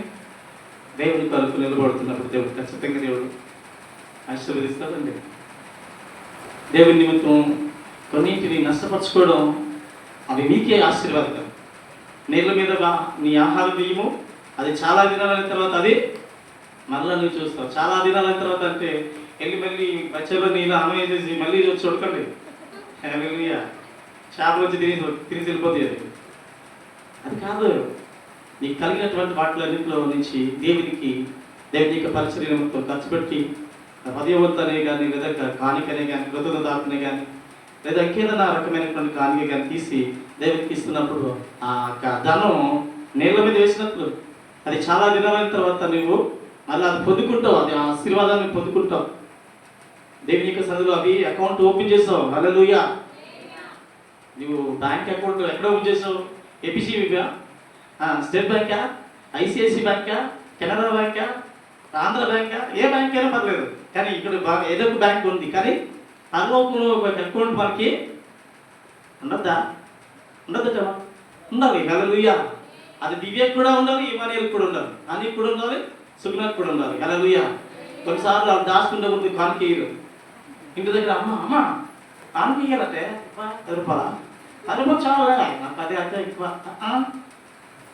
దేవుని కొరకు నిలబడుతున్నప్పుడు దేవుడు ఖచ్చితంగా దేవుడు ఆశీర్వదిస్తాడండి. దేవుని నిమిత్తం కొన్నింటిని నష్టపరచుకోవడం అవి మీకే ఆశీర్వాదం. నీళ్ళ మీద నీ ఆహారం బియ్యము అది చాలా దినాలైన తర్వాత అది మళ్ళీ నువ్వు చూస్తావు. చాలా దినాలైన తర్వాత అంటే వెళ్ళి మళ్ళీ బచ్చలో నీళ్ళు అన్నం వేసేసి మళ్ళీ వచ్చి చూడకండి, చేపలు వచ్చి తిరిగి వెళ్ళిపోతాయి. అది కాదు, నీకు కలిగినటువంటి వాటిలన్నింటిలో నుంచి దేవుని యొక్క పరిచర్య నిమిత్తం ఖర్చు పెట్టి 10వ వంతు అనే కానీ, లేదా కానికనే కానీ, కృతజ్ఞతార్పణే కానీ, లేదా ఇంకేదైనా రకమైనటువంటి కానిక కానీ తీసి దేవునికి ఇస్తున్నప్పుడు ఆ ధనం నీళ్ళ మీద వేసినట్లు అది చాలా దినాలైన తర్వాత నువ్వు మళ్ళీ అది పొందుకుంటావు, అది ఆశీర్వాదాన్ని పొందుకుంటావు. దేవుని యొక్క సన్నిధిలో అవి అకౌంట్ ఓపెన్ చేస్తావు. హల్లెలూయా. నువ్వు బ్యాంక్ అకౌంట్ ఎక్కడ ఓపెన్ చేసావు? ఏపీసీబీ, స్టేట్ బ్యాంకా, ఐసిఐసి బ్యాంకా, కెనరా బ్యాంకా, ఆంధ్ర బ్యాంకా, ఏ బ్యాంక్ అయినా పర్లేదు. కానీ ఇక్కడ ఏదో ఒక బ్యాంక్ ఉంది, కానీ పరలోకంలో ఒక అకౌంట్ మనకి ఉండద్దా? ఉండదట, ఉండాలి. హల్లెలూయా. అది దివ్యకు కూడా ఉండాలి, ఇమానియల్కి కూడా ఉండాలి, అనికి కూడా ఉండాలి, సుగుణకు కూడా ఉండాలి. హల్లెలూయా. కొన్నిసార్లు అది దాచుకుంటే ముందు కానికేయరు. ఇంటి దగ్గర అమ్మ కానికేయాలంటే 10 రూపాయలు, 10 రూపాయలు చాలా నాకు అదే అంతే ఎక్కువ.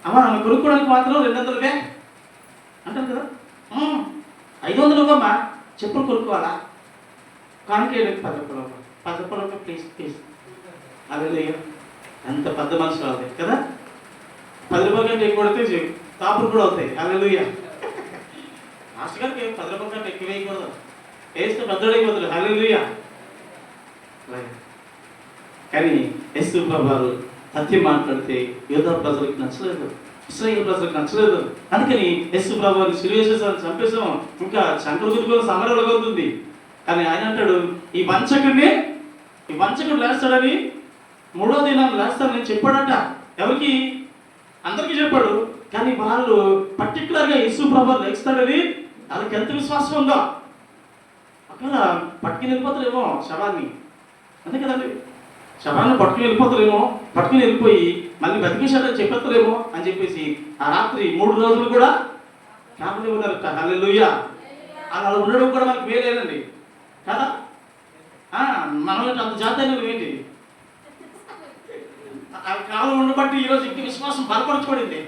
అమ్మ నన్ను కొనుక్కోవడానికి మాత్రం 200 అంటారు కదా. 500 ఇవ్వమ్మా, చెప్పులు కొనుక్కోవాలా, కానికేయడానికి 10 రూపాయలు, 10 రూపాయలు ప్లీజ్. హల్లెలూయా. ఎంత పెద్ద మనసు అవుతాయి కదా. 10 రూపాయల కంటే ఎక్కువ కొడితే తాపులు కూడా అవుతాయి. హల్లెలూయా. మాస్టర్ గారికి 10 రూపాయల కంటే ఎక్కువ వేయకూడదు, వేస్తే పెద్దోడైపోతాడు. హల్లెలూయా. కానీ యేసు ప్రభువు సత్యం మాట్లాడితే యూదా ప్రజలకు నచ్చలేదు, ఇశ్రాయేలు ప్రజలకు నచ్చలేదు. అందుకని యేసు ప్రభువుని సిలువేసేసాను, చంపేసాం, ఇంకా శంకర గురుకుల సమరంలో అవుతుంది. కానీ ఆయన అంటాడు, ఈ వంచకుడు లేస్తాడని, 3వ దినాన్ని లేస్తాడని చెప్పాడట. ఎవరికి? అందరికీ చెప్పాడు. కానీ వాళ్ళు పర్టికులర్గా యేసు ప్రభువు లేస్తాడని వాళ్ళకి ఎంత విశ్వాసం ఉందో అక్కడ పట్టుకుని వెళ్ళిపోతారేమో శవాన్ని. అంతే కదండి, శవాన్ని పట్టుకుని వెళ్ళిపోయి మళ్ళీ బతికేశాడని చెప్పేస్తారేమో అని చెప్పేసి ఆ రాత్రి 3 రోజులు కూడా కాపలా ఉన్నారట. హల్లెలూయా. అలా ఉండడం కూడా మనకి వేలేదండి కదా. మనం అంత జాతీయ ఏంటి కాలం ఉండబట్టి ఈరోజు ఇంక విశ్వాసం బలపరచబడింది.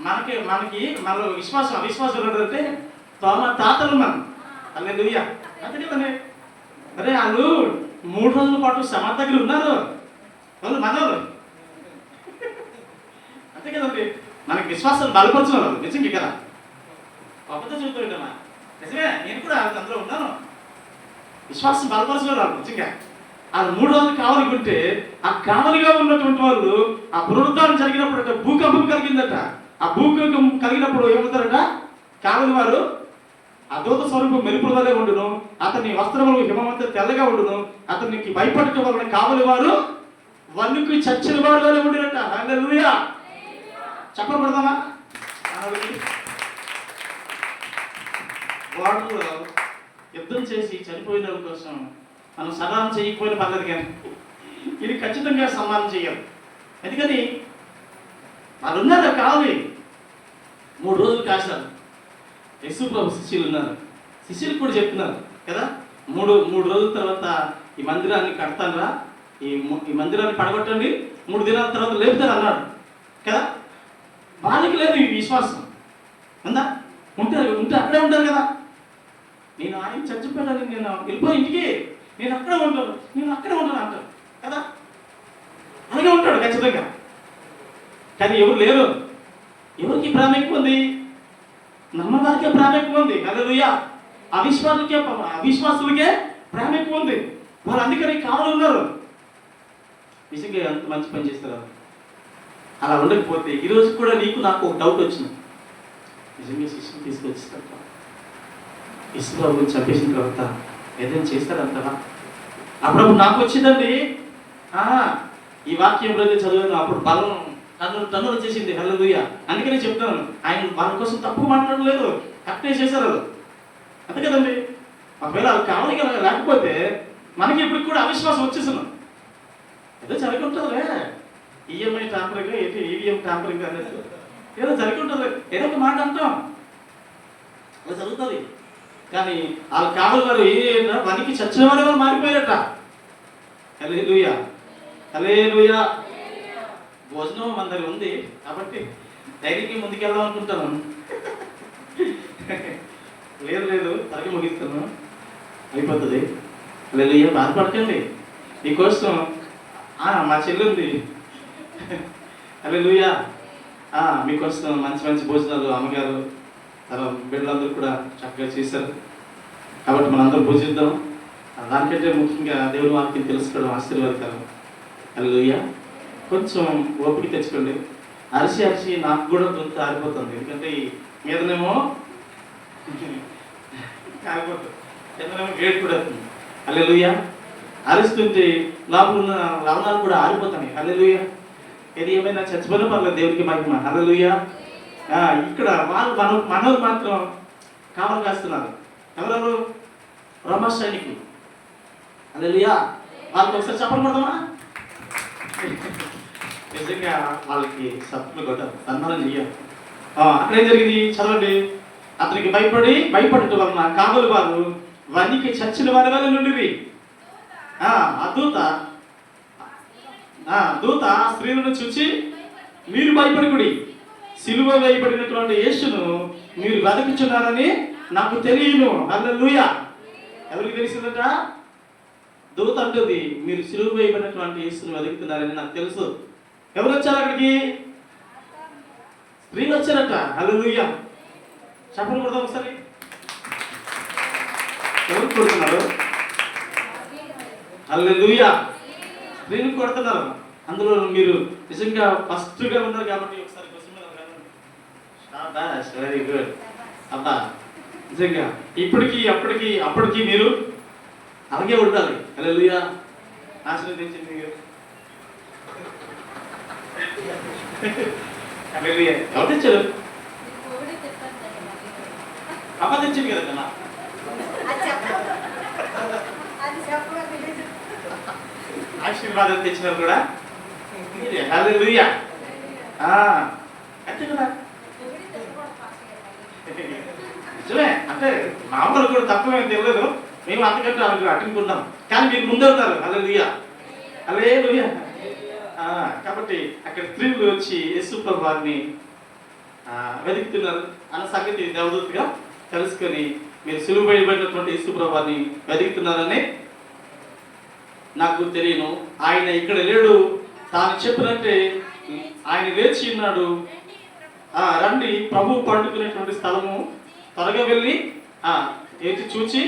మనకి మన విశ్వాసం అవిశ్వాసం అంటే తాతలు మనం. హల్లెలూయా. అంతే కదండి. అరే వాళ్ళు 3 రోజుల పాటు సమాధి దగ్గర ఉన్నారు, వాళ్ళు మనోళ్ళు. అంతే కదండి. మనకి విశ్వాసాన్ని బలపరచిన వాళ్ళు నిజంగా కదా. అబద్ధం చెబుతుంటామా? నిజమే, నేను కూడా అందులో ఉన్నాను. విశ్వాసం బలపరచిన వాళ్ళు నిజంగా. ఆ 3 రోజులు కావలికుంటే ఆ కావలిగా ఉన్నటువంటి వాళ్ళు ఆ పునరుద్ధానం జరిగినప్పుడు భూకంపం కలిగిందట. ఆ భూకంపం కలిగినప్పుడు ఏమవుతారట? కావలి వారు ఆ దూత స్వరూపం మెరుపుల వల్లే ఉండును, అతని వస్త్రములు హిమమంతా తెల్లగా ఉండును, అతనికి భయపడటం వలన కావలి వారు వన్నుకి చచ్చిన వారు వల్లే ఉండినట. హల్లెలూయా. చెప్పబడదామా? వాడులో యుద్ధం చేసి చనిపోయిన వాళ్ళ కోసం మనం సన్మానం చేయకపోయినా పర్లేదు, కానీ ఇది ఖచ్చితంగా సన్మానం చేయాలి. ఎందుకని వాళ్ళు ఉన్నారు కావాలి. 3 రోజులు కాశారు. యేసు ప్రభు శిష్యులు ఉన్నారు, శిష్యులు కూడా చెప్తున్నారు కదా. 3 రోజుల తర్వాత ఈ మందిరాన్ని కడతానరా, ఈ మందిరాన్ని పడగొట్టండి, 3 దినాల తర్వాత లేపుతారు అన్నాడు కదా. వాళ్ళకి లేదు ఈ విశ్వాసం ఉందా? ఉంటే అక్కడే ఉంటారు కదా. నేను ఆయన చచ్చిపోయాడని నేను వెళ్ళిపోయి ఇంటికి నేను అక్కడే ఉంటాను అంటారు కదా. అలాగే ఉంటాడు ఖచ్చితంగా. కానీ ఎవరు లేరు. ఎవరికి ప్రేమ ఎక్కువ ఉంది? నమ్మవారికే ప్రేమ ఎక్కువ ఉంది. హల్లెలూయా. అవిశ్వాసులకే ప్రేమ ఎక్కువ ఉంది. వాళ్ళు అందుకని కావాలి ఉన్నారు. నిజంగా ఎంత మంచి పని చేస్తారు. అలా ఉండకపోతే ఈరోజు కూడా నీకు నాకు ఒక డౌట్ వచ్చింది. నిజంగా శిష్యుని తీసుకొచ్చేస్తారు ఇసుబాబు గురించి చంపేసిన తర్వాత ఏదైనా చేస్తారంటారా? అప్పుడప్పుడు నాకు వచ్చిందండి. ఈ వాక్యంలో చదివాను, అప్పుడు బలం టన్నులు వచ్చేసింది. హల్లెలూయా. అందుకనే చెప్తాను, ఆయన వాళ్ళ కోసం తప్పు మాట్లాడలేదు, కరెక్టే చేశారు. అంతే కదండి. ఒకవేళ వాళ్ళు కావాలి కదా, లేకపోతే మనకి ఇప్పటికి కూడా అవిశ్వాసం వచ్చేస్తున్నాం. ఏదో జరిగి ఉంటుందిలే, ఈఎంఐ ట్యాంపరింగ్, ఏంటి ఈవీఎం ట్యాంపరింగ్ అనేది ఏదో జరిగి ఉంటుంది, ఏదో ఒక మాట అంటాం, అలా జరుగుతుంది. కానీ వాళ్ళు కావాలి వారు వనికి చచ్చిన వారి వాళ్ళు మారిపోయారట. హల్లెలూయా, హల్లెలూయా. భోజనం మన దగ్గర ఉంది కాబట్టి ధైర్యంగా ముందుకెళ్దాం అనుకుంటాను. లేదు తరగతి ముగిస్తాను, అయిపోతుంది. హల్లెలూయా. బాధపడకండి, మీకోసం మా చెల్లి ఉంది. హల్లెలూయా. మీకోసం మంచి మంచి భోజనాలు అమ్మగారు తన బిడ్డలందరూ కూడా చక్కగా చేశారు. కాబట్టి మనందరూ భోజిద్దాం. దానికంటే ముఖ్యంగా దేవుని వాక్యం తెలుసుకోవడం ఆశీర్వాదకరం. హల్లెలూయా. కొంచెం ఓపిక తెచ్చుకోండి. అరిసి నాకు కూడా గొంతు ఆరిపోతుంది, ఎందుకంటే ఈ మీదనేమో ఆరిపోతుంది, కిందనేమో గేట్ కూడా వస్తుంది. హల్లెలూయా. అరుస్తుంటే లోపల ఉన్న లవణాలు కూడా ఆరిపోతాయి. హల్లెలూయా. ఏది ఏమైనా చచ్చిపోయినా పర్లేదు, దేవునికి మహిమ. హల్లెలూయా. ఇక్కడ వాళ్ళు మనోళ్ళు మాత్రం కావలు కాస్తున్నారు. ఎవరెవరు? రోమా సైనికులు. హల్లెలూయా. వాళ్ళకి ఒకసారి చెప్పలు కొడదామా? నిజంగా వాళ్ళకి సత్తులు కొట్టారు, సన్మానం చెయ్యాలి. అక్కడేం జరిగింది చదవండి. అతనికి భయపడటం వలన కావలి వారు వనికి చచ్చిన వారి వల్ల నుండి దూత స్త్రీలను చూచి, మీరు భయపడకుడి, సిలువ వేయబడినటువంటి యేసును మీరు వెదకుచున్నారని నాకు తెలియను. హల్లెలూయా. ఎవరికి తెలిసిందట? దూత అంటుంది, మీరు సిలువ వేయబడినటువంటి యేసును వెతుకుతున్నారని నాకు తెలుసు. ఎవరు వచ్చారు అక్కడికి? స్త్రీలు వచ్చారట. హల్లెలూయా. చెప్పలు కొడదాం ఒకసారి. ఎవరు కొడుతున్నారు? హల్లెలూయా. స్త్రీలు కొడుతున్నారు. అందులో మీరు నిజంగా ఫస్ట్గా ఉన్నారు కాబట్టి ఒకసారి వెరీ గుడ్ అబ్బా. నిజంగా ఇప్పటికి అప్పటికి మీరు అలాగే ఉండాలి. హల్లెలూయా. ఆశీర్వదించింది. హల్లెలూయా. ఎవరు తెచ్చారు? అమ్మ తెచ్చింది కదా. ఆశీర్వాదం తెచ్చినారు కూడా. హల్లెలూయా. అంతే కదా. నిజమే, అంటే మామూలు కూడా తక్కువేం తెలియదు, మేము అంతకంటే అట్టుకుంటాం, కానీ మీరు ముందే ఉన్నారు. హల్లెలూయా, హల్లెలూయా. కాబట్టి అక్కడ స్త్రీలు వచ్చి యేసు ప్రభు వారిని వెతుకుతున్నారు అన్న సంగతి దేవదూతగా తెలుసుకొని, మీరు సిలువ వేయబడినటువంటి యేసు ప్రభు వారిని వెతుకుతున్నారని నాకు తెలియను. ఆయన ఇక్కడ లేడు, తాను చెప్పినట్టే ఆయన లేచి ఉన్నాడు. రండి, ప్రభువు పండుకునేటువంటి స్థలము త్వరగా వెళ్ళి ఏది చూచి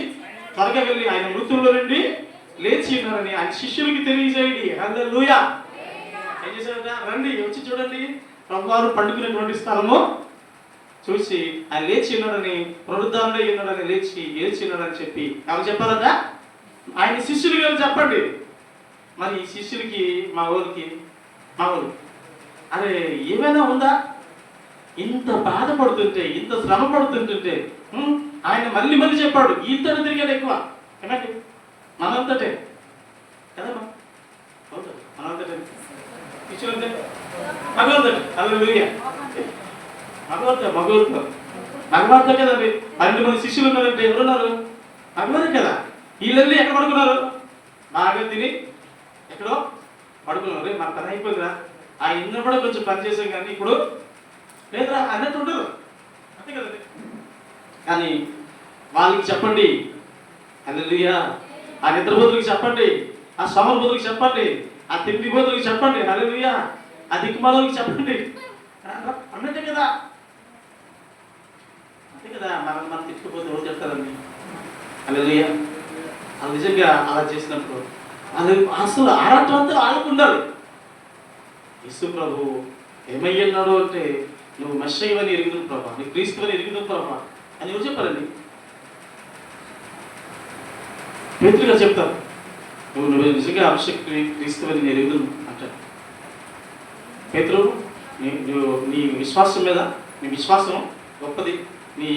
త్వరగా వెళ్ళి ఆయన మృతుల్లో నుండి లేచి ఉన్నారని ఆయన శిష్యులకి తెలియజేయండి. హల్లెలూయా. ఏం చేశారట? రండి, వచ్చి చూడండి, ప్రభువారు పండుకునేటువంటి స్థలము చూసి ఆయన లేచి ఉన్నాడని, పునరుద్ధానుడై ఉన్నాడని, లేచి ఉన్నాడని చెప్పి ఎవరు చెప్పారట? ఆయన శిష్యులు గారు చెప్పండి. మరి ఈ శిష్యులకి మా ఊరు అరే ఏమైనా ఉందా? ఇంత బాధపడుతుంటే, ఇంత శ్రమ పడుతుంటుంటే ఆయన మళ్ళీ చెప్పాడు. ఇంతటి తిరిగాడు ఎక్కువ. ఏమంటే మనంతటే కదమ్మా, మనంతటే శిష్యులంతే మగవారితో. హల్లెలూయా. మగవారితో కదండి. 12 మంది శిష్యులు ఉన్నారంటే ఎవరున్నారు? మగవారే కదా. వీళ్ళెళ్ళి ఎక్కడ పడుకున్నారు? బాగా తిని ఎక్కడో పడుకున్నారు. మన పని అయిపోయిందిరా, ఆ ఇన్న కూడా కొంచెం పని చేసాం కానీ ఇప్పుడు లేదురా అన్నట్టు ఉండరు. అంతే కదండి. కానీ వాళ్ళకి చెప్పండి. హల్లెలూయా. ఆ నిద్రబోతులకు చెప్పండి, ఆ శ్రమల బోతులకు చెప్పండి, ఆ తిండి బోతులకు చెప్పండి. హల్లెలూయా. ఆ దిక్కుమాలకు చెప్పండి అన్నట్టే కదా. తీసుకోకపోతే ఎవరు చెప్తారండి? హల్లెలూయా. అది నిజంగా అలా చేసినప్పుడు అది అసలు ఆరాటం అంతా వాళ్ళకు ఉండాలి. యేసు ప్రభు ఏమయ్యన్నాడు అంటే, నువ్వు మెస్సయ్యవని ఎరుగుదు ప్రభా, నీ క్రీస్తువని ఎరుగుదు ప్రభా అని ఎవరు చెప్పారండి? పేతురుగా చెప్తారు, నువ్వు నిజంగా అభిషక్తుని క్రీస్తువని ఎరుగుదు అంటారు. పేతురు, నీ విశ్వాసం మీద, నీ విశ్వాసం గొప్పది, నీ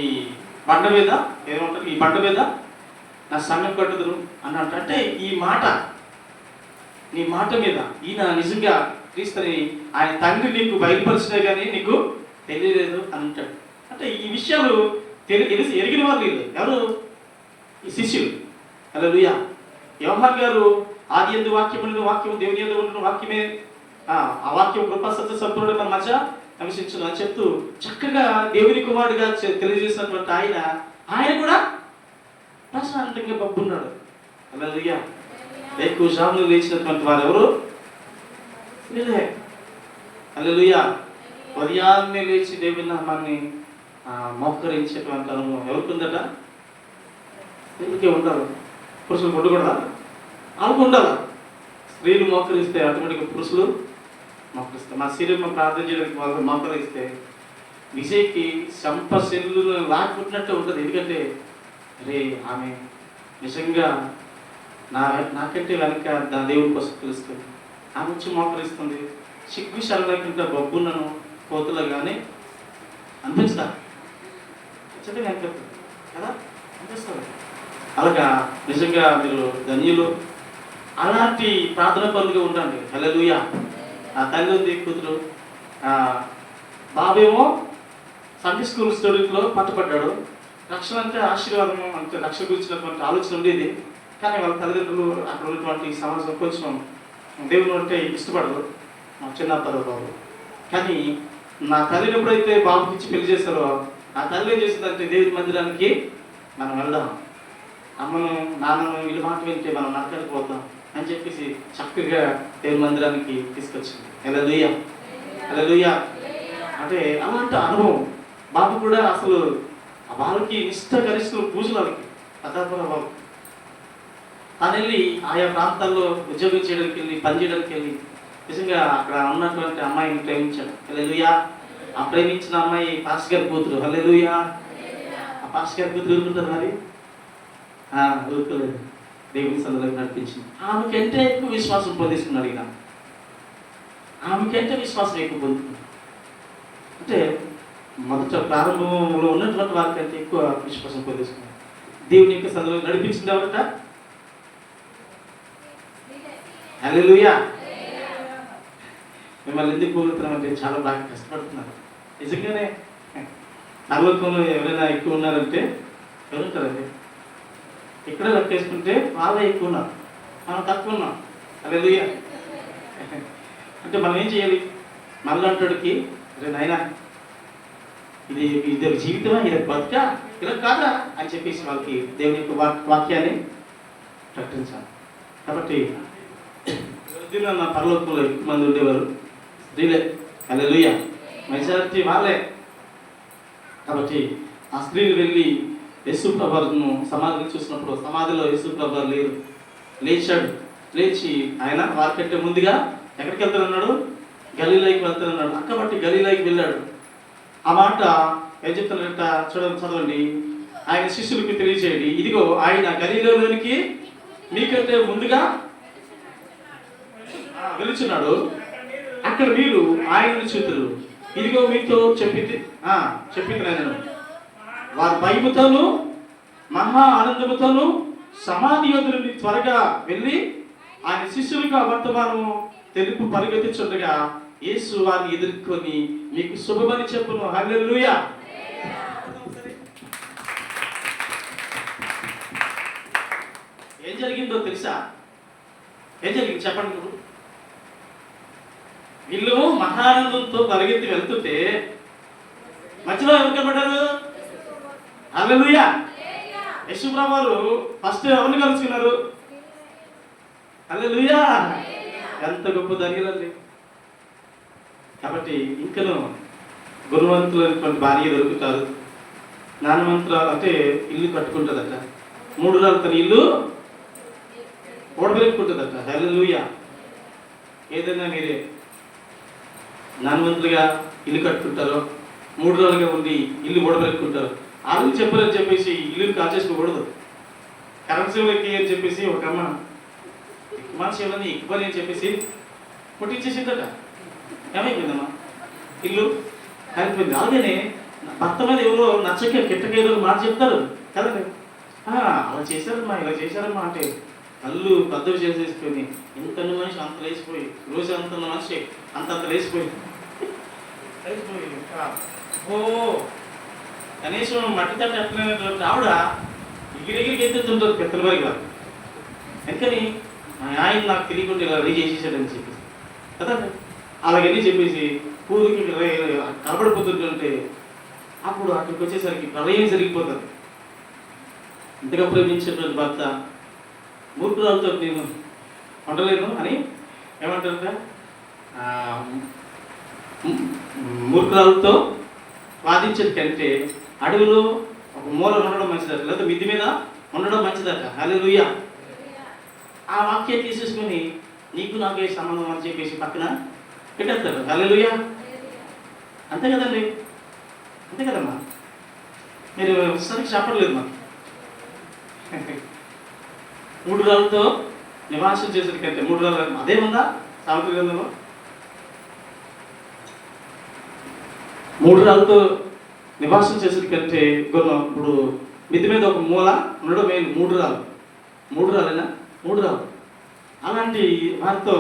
బండ మీద ఏమంటారు, ఈ బండ మీద నా సంఘం కట్టుదురు అని అంటే, ఈ మాట, నీ మాట మీద ఈయన నిజంగా క్రీస్తుని ఆయన తండ్రి నీకు బయలుపరిచినా కానీ నీకు తెలియలేదు అని అంటాడు. అంటే ఈ విషయాలు ఎరిగిన వాళ్ళు వీళ్ళు ఎవరు? ఈ శిష్యులు. హల్లెలూయా. యోహాన్ గారు ఆది యందు వాక్యము, వాక్యము దేవుని యందు ఉండును, వాక్యమే ఆ వాక్యం కృపా సత్య సంపూర్ణుడు మన మధ్య నివసించును అని చెప్తూ చక్కగా దేవుని కుమారుడిగా తెలియజేసినటువంటి ఆయన కూడా ప్రశాంతంగా పబ్బున్నాడు. హల్లెలూయా. ఎక్కువ జాములు లేచినటువంటి వారు ఎవరు? వీళ్ళే. హల్లెలూయా. ఉదయాన్నే లేచి దేవుని నామాన్ని మోకరించేటువంటి అనుభవం ఎవరికి ఉందట? దేవుడికే ఉండాలి. పురుషులు ఉండకూడదా? వాళ్ళకు ఉండాలి. స్త్రీలు మోకరిస్తే ఆటోమేటిక్గా పురుషులు మోకరిస్తారు. మా శరీరం ప్రార్థన చేయడానికి వాళ్ళు మోకరిస్తే విజయ్కి సంపశల్లు లాక్కుంటున్నట్టు ఉంటుంది. ఎందుకంటే అరే ఆమె నిజంగా నాకంటే వెనక దేవుడి కోసం తెలుస్తుంది, ఆమె వచ్చి మోకరిస్తుంది, సిగ్గు శరలేకుండా బొబ్బున్నను కోతులు కానీ అనిపిస్తా ఖచ్చితంగా అనిపిస్తుంది కదా, అనిపిస్తుంది. అలాగా నిజంగా మీరు ధన్యులు. అలాంటి ప్రార్థన పనులుగా ఉండండి. హల్లెలూయా. ఆ తల్లి ఉంది, కూతురు, బాబేమో సండే స్కూల్ స్టూడెంట్లో పట్టుపడ్డాడు. రక్షణ అంటే ఆశీర్వాదము, అంటే రక్షణ గురించినటువంటి ఆలోచన ఉండేది. కానీ వాళ్ళ తల్లిదండ్రులు అక్కడ ఉన్నటువంటి సమాజం కొంచెం దేవుడు అంటే ఇష్టపడరు. మా చిన్న బాబు. కానీ నా తల్లిని ఎప్పుడైతే బాబుకి ఇచ్చి పెళ్లి చేశారో ఆ తల్లి ఏం చేసిందంటే, దేవుడి మందిరానికి మనం వెళ్దాం, అమ్మను నాన్నను వీళ్ళ మాట వింటే మనం నరకడిపోతాం అని చెప్పేసి చక్కగా దేవుడి మందిరానికి తీసుకొచ్చింది. హల్లెలూయా. హల్లెలూయా. అంటే అలాంటి అనుభవం బాబు కూడా అసలు వాళ్ళకి నిష్ఠ గరిష్ఠ పూజలు వాళ్ళకి పదార్థాల బాబు తను వెళ్ళి ఆయా ప్రాంతాల్లో ఉద్యోగం చేయడానికి వెళ్ళి, పని చేయడానికి వెళ్ళి నిజంగా అక్కడ ఉన్నటువంటి అమ్మాయిని ప్రేమించాడు. హల్లెలూయా. ఆ ప్రేమించిన అమ్మాయి పాస్ గారి కూతురు. హల్లెలూయా. ఆ పాస్ గారి కూతురు ఊరుకుంటారు మరి? ఊరుకోలేదు. దేవుని సన్నిధిలోకి నడిపించింది. ఆమెకంటే ఎక్కువ విశ్వాసం పొందేసుకున్నాడు ఈయన. ఆమెకంటే విశ్వాసం ఎక్కువ పొందుతుంది. అంటే మొదట ప్రారంభంలో ఉన్నటువంటి వారికంటే ఎక్కువ విశ్వాసం పొందేసుకున్నాడు. దేవుని యొక్క సన్నిధిలో నడిపించింది ఎవరట? హల్లెలూయా. మిమ్మల్ని ఎందుకు పొందుతున్నామంటే చాలా బాగా కష్టపడుతున్నారు. నిజంగానే పరలోకంలో ఎవరైనా ఎక్కువ ఉన్నారంటే ఎవరుంటారండి? ఇక్కడ లెక్కేసుకుంటే వాళ్ళే ఎక్కువ ఉన్నారు, మనం తక్కువ ఉన్నాం. హల్లెలూయా. అంటే మనం ఏం చేయాలి? మళ్ళంటాడికి అరే నాయనా ఇది ఒక జీవితమా, ఇది బతుక, ఇలా కాదా అని చెప్పేసి వాళ్ళకి దేవుని యొక్క వాక్యాన్ని ప్రకటించాలి. కాబట్టి నా పరలోకంలో ఎక్కువ మంది ఉండేవారు స్త్రీలే. హల్లెలూయా. మెజారిటీ వాళ్ళే. కాబట్టి ఆ స్త్రీలు వెళ్ళి యేసు ప్రభువును సమాధిని చూసినప్పుడు సమాధిలో యేసు ప్రభువు లేరు. లేచాడు. లేచి ఆయన వారికంటే ముందుగా ఎక్కడికి వెళ్తానన్నాడు? గలీలాకి వెళ్తానన్నాడు. కాబట్టి గలీలాకి వెళ్ళాడు. ఆ మాట ఏం చెప్తానంట చదవండి. ఆయన శిష్యులకి తెలియజేయండి, ఇదిగో ఆయన గలీలాలోనికి మీకంటే ముందుగా వెలుచున్నాడు, అక్కడ మీరు ఆయనను చూతురు. ఇదిగో మీతో చెప్పింది నేను. వారి భయముతోను మహా ఆనందముతోను సమాధి యొద్ద నుండి త్వరగా వెళ్ళి ఆయన శిష్యులకు ఆ వర్తమానము తెలుపు పరిగెత్తించుండగా యేసు వారిని ఎదుర్కొని మీకు శుభమని చెప్పును. హల్లెలూయా. ఏం జరిగిందో తెలుసా? ఏం జరిగింది చెప్పండి. నువ్వు వీళ్ళు మహానందంతో పరిగెత్తి వెళ్తుంటే మధ్యలో ఎవరు కనబడ్డారు? హల్లెలూయా. యేసు ప్రభువారు ఫస్ట్ ఎవరిని కలుసుకున్నారు? హల్లెలూయా. ఎంత గొప్ప ధైర్యాలండి. కాబట్టి ఇంకను గుణవంతులైనటువంటి భార్య దొరుకుతారు, జ్ఞానవంతురాలు అంటే ఇల్లు కట్టుకుంటుందట, మూఢురాలు తన ఇల్లు ఓడబెట్టుకుంటుందట. హల్లెలూయా. ఏదైనా మీరే జ్ఞానవంతులుగా ఇల్లు కట్టుకుంటారో, మూఢురాలుగా ఉండి ఇల్లు ఓడబెట్టుకుంటారు. వాళ్ళు చెప్పారని చెప్పేసి ఇల్లు కాల్చేసుకోకూడదు. కరెన్సీలకి అని చెప్పేసి ఒక అమ్మ మనిషి ఎవరిని ఎక్కువ అని చెప్పేసి కొట్టించేసిందట. ఏమైపోయిందమ్మా, ఇల్లు కాలిపోయింది. అలాగనే భర్త మీద ఎవరో నచ్చక కిట్టకేదో మాట చెప్తారు కదండి. అలా చేశారమ్మా, ఇలా చేశారమ్మా అంటే కళ్ళు పెద్దవి చేసేసుకొని ఇంత మనిషి అంత లేచిపోయి, రోజు అంత మనిషి అంత లేచిపోయి ఓ కనీసం మట్టి తట్ట ఎత్తలేనటువంటి ఆవిడ ఎగిరెగిరికి ఎత్తుతుంటారు పెద్దల వారిగా. ఎందుకని ఆయన నాకు తెలియకుండా ఇలా రెడీ చేసేసాడని చెప్పేసి కదండి. అలాగని చెప్పేసి ఊరికి కనబడిపోతుంటే అప్పుడు అక్కడికి వచ్చేసరికి ప్రళయం జరిగిపోతుంది. ఇంతగా ప్రేమించినటువంటి భర్త మూర్ఖురాలతో నేను ఉండలేను అని ఏమంటారంట, మూర్ఖురాలతో వాదించేది కంటే అడవిలో ఒక మూల ఉండడం మంచిదట, లేదా మిద్ది మీద ఉండడం మంచిదట. హల్లెలూయా. ఆ వాక్యం తీసేసుకొని నీకు నాకే సంబంధం అని చెప్పేసి పక్కన పెట్టేస్తారు. హల్లెలూయా. అంతే కదండి, అంతే కదమ్మా. మీరు సరిగ్గా చెప్పట్లేదు మాకు. మూఢురాలతో నివాసం చేసేది కంటే మూఢురాలు అదేముందా సామెతల గ్రంథంలో? మూఢురాలతో నివాసం చేసేది కంటే ఇప్పుడు మిద్ది మీద ఒక మూల ఉండడం మేలు. మూఢురాలేనా? మూఢురాలు. అలాంటి వారితో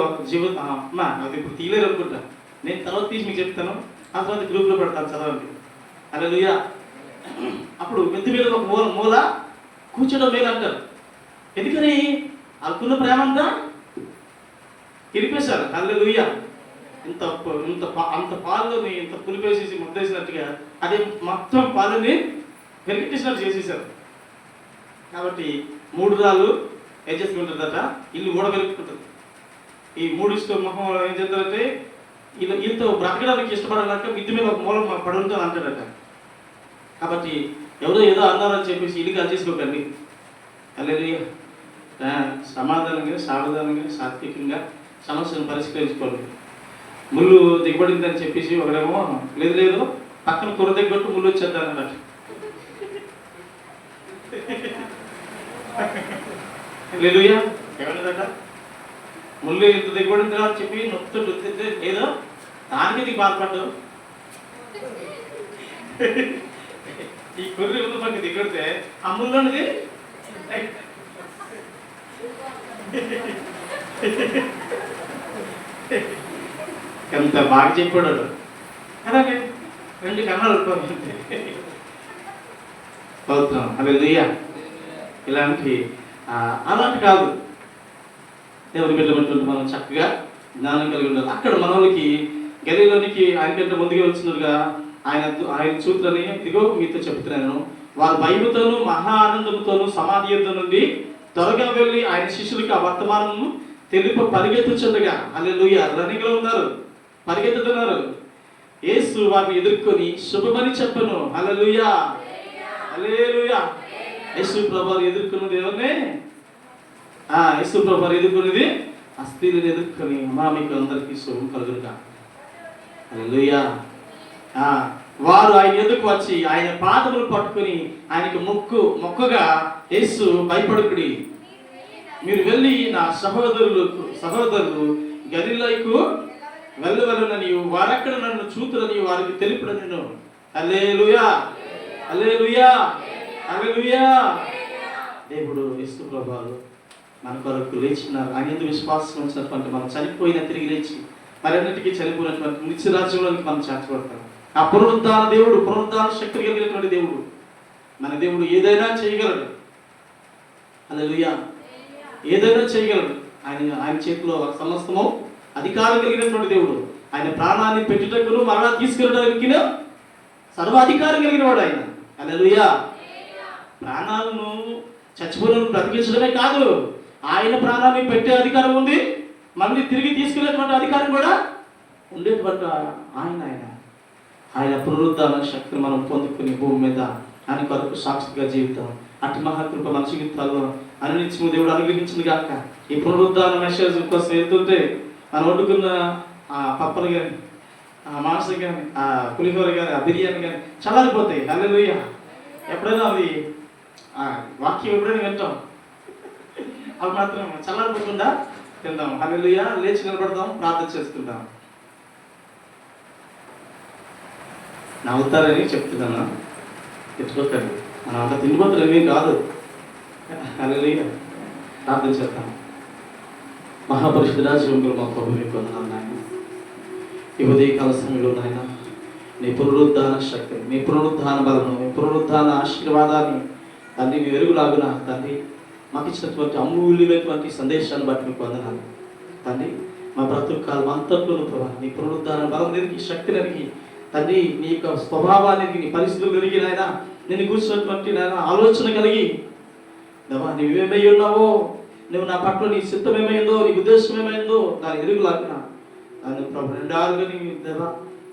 అమ్మా అది ఇప్పుడు తీయలేరు అనుకుంటా, నేను తర్వాత తీసి మీకు చెప్తాను, ఆ తర్వాత గ్రూప్లో పెడతాను చదవండి. హల్లెలూయా. అప్పుడు మిద్ది మీద ఒక మూల కూర్చోడం మేలు అంటారు. ఎందుకని అనుకున్న ప్రేమ అంతా ఇరిపేశారు. హల్లెలూయా. అంత పాలని ఇంత పులిపేసేసి ముద్దేసినట్టుగా అదే మొత్తం పాలని వెనకెట్టేసినట్టు చేసేసారు. కాబట్టి మూఢురాలు ఏం చేసుకుంటుందట, ఇల్లు ఓడబెరుకుంటుంది. ఈ మూడిస్తో మొహం ఏం చేస్తారంటే వీళ్ళతో బ్రతకడానికి ఇష్టపడాలంటే మిద్ది మీద ఒక మూలం పడుతుంది అంటాడట. కాబట్టి ఎవరో ఏదో అన్నారని చెప్పేసి ఇల్లు కాల్చేసుకోకండి. హల్లెలూయా. సమాధానంగా సావధానంగా సాత్వికంగా సమస్యను పరిష్కరించుకోండి. ముళ్ళు దిగబడిందని చెప్పేసి ఒకడేమో లేదు పక్కన కూర దిగబట్టు ముళ్ళు వచ్చేద్దాం అన్నట్టు. హల్లెలూయా. ఏమన్నదట, ముళ్ళు ఇంత దిగబడిందా అని చెప్పి నొప్పుతుంటే ఏదో దానికి నీకు బాధపడ్డావు. ఈ కుర్రి ముందు పక్క దిగడితే ఆ ముళ్ళున్నది ఎంత బాగా చెప్పాడు అలాగే 2 కన్నాలు అవుతున్నాం. హల్లెలూయా. అలాంటి కాదు. దేవుని బిడ్డలు మనం చక్కగా జ్ఞానం కలిగి ఉండాలి. అక్కడ మనోళ్ళకి గలిలోనికి ఆయనకంటే ముందుగా వచ్చినట్టుగా ఆయన చూపులని ఇదిగో మీతో చెప్తున్నాను, వారు భయముతోనూ మహా ఆనందంతోనూ సమాధి యుద్ధం నుండి త్వరగా వెళ్ళి ఆయన శిష్యులకి ఆ వర్తమానము తెలుపు పరిగెత్తుచుండగా, హల్లెలూయా, రన్నింగ్ లో ఉన్నారు, పరిగెత్తుతున్నారు. యేసు వారిని ఎదుర్కొని శుభమని చెప్పను. హల్లెలూయా, హల్లెలూయా. యేసు ప్రభువుని ఎదుర్కొన్నది ఎవరిని? యేసు ప్రభువుని ఎదుర్కొన్నది ఆ స్త్రీలను ఎదుర్కొని మీకు అందరికీ శుభం కలుగునుగా. హల్లెలూయా. వారు ఆయన ఎదుకు వచ్చి ఆయన పాదములు పట్టుకుని ఆయనకు మొక్కగా యేసు భయపడుకుడి, మీరు వెళ్ళి నా సహోదరులు గలిలయకు వెళ్ళవలనని వారక్కడ నన్ను చూతులని వారికి తెలుపుడను. హల్లెలూయా, హల్లెలూయా, హల్లెలూయా. దేవుడు యేసు ప్రభువు మన కొరకు లేచినారు. ఆయన ఎందుకు విశ్వాసం ఉంచినటువంటి మనం చనిపోయిన తిరిగి లేచి మరన్నిటికీ చనిపోయినటువంటి నిత్య రాజ్యంలోనికి మనం చేర్చబడతాం. ఆ పునరుద్ధాన దేవుడు, పునరుద్ధాన శక్తి కలిగినటువంటి దేవుడు, మన దేవుడు ఏదైనా చేయగలడు. హల్లెలూయా, ఏదైనా చేయగలడు. ఆయన చేతిలో సమస్తము అధికారం కలిగినటువంటి దేవుడు. ఆయన ప్రాణాన్ని పెట్టుటకును మరలా తీసుకెళ్ళడానికి సర్వాధికారం కలిగిన వాడు ఆయన. హల్లెలూయా. ప్రాణాలను చచ్చిపోయిన బ్రతికించడమే కాదు, ఆయన ప్రాణాన్ని పెట్టే అధికారం ఉంది, మళ్ళీ తిరిగి తీసుకెళ్ళేటువంటి అధికారం కూడా ఉండేటువంటి ఆయన పునరుద్ధాన శక్తిని మనం పొందుకుని భూమి మీద ఆయన కొరకు సాక్షిగా జీవితం అటు మహాకృప మన జీవితాల్లో అనునిత్యము దేవుడు అనుగ్రహించింది కాక ఈ పునరుద్ధాన మెసేజ్ కోసం వెళ్తుంటే మనం వండుకున్న ఆ పప్పలు కానీ ఆ మాంసం కానీ ఆ పులిహోర కానీ ఆ బిర్యానీ కానీ చల్లారిపోతాయి. హల్లెలూయా. ఎప్పుడైనా అది వాక్యం ఎప్పుడైనా వింటాం, అవి మాత్రం చల్లారిపోకుండా తిందాం. హల్లెలూయా. లేచి నిలబడదాం, ప్రార్థన చేసుకుందాం. నవ్వుతారని చెప్తున్నాను, తెచ్చుకోకండి. మనం అంత తిండిపోతులు ఏమీ కాదు. హల్లెలూయా. ప్రార్థన చేద్దాం. మహాపరిశుద్ధ జీవంలో మా ప్రభు మీకు వందనాలు నాయన. ఈ ఉదయకాల సమయంలో నాయన నీ పునరుద్ధాన శక్తి, నీ పునరుద్ధాన బలము, నీ పునరుద్ధాన ఆశీర్వాదాన్ని తండ్రి మీ వెలుగులాగున తండ్రి మాకు ఇచ్చినటువంటి అమూల్యమైనటువంటి సందేశాన్ని బట్టి మీకు వందనాలు తండ్రి. మా బ్రతుకు కాలం అంతట్లోనూ ప్రభావ నీ పునరుద్ధాన బలం ఎరిగి, శక్తి ఎరిగి తండ్రి, నీ యొక్క స్వభావానికి, నీ పరిస్థితులు కలిగి నాయన నేను కూర్చున్నటువంటి నాయన ఆలోచన కలిగి దేవా నువ్వేమై ఉన్నావో, నువ్వు నా పట్ల నీ సిద్ధం ఏమైందో, నీ ఉద్దేశం ఏమైందో దాని ఎరుగులాగిన నన్ను ప్రభు నిండారుగా నీ దేవా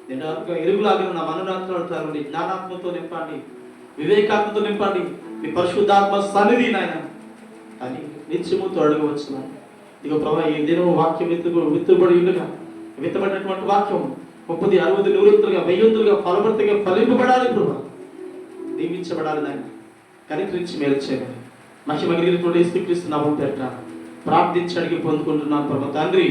నిండారుగా ఎరుగులాగిన నా మనోరాత్రాలు నీ జ్ఞానాత్మతో నింపండి, వివేకాత్మతో నింపండి. మీ పరిశుద్ధాత్మ సన్నిధి నాయన అని నిత్యము తోడుగవచ్చున్నాను. ఇక ప్రభా ఈ దినం వాక్యం విత్తుబడి ఉండగా విత్తబడినటువంటి వాక్యం 30, 60, 100 1000 ఫలభర్తగా ఫలింపబడాలి ప్రభా, దీవించబడాలి నాయన. కనికరించి మేలు చేయమని మహిమ కలిగినటువంటి యేసుక్రీస్తు నామమున పేరిట ప్రార్థించి అడిగి పొందుకుంటున్నాను ప్రభా తండ్రి.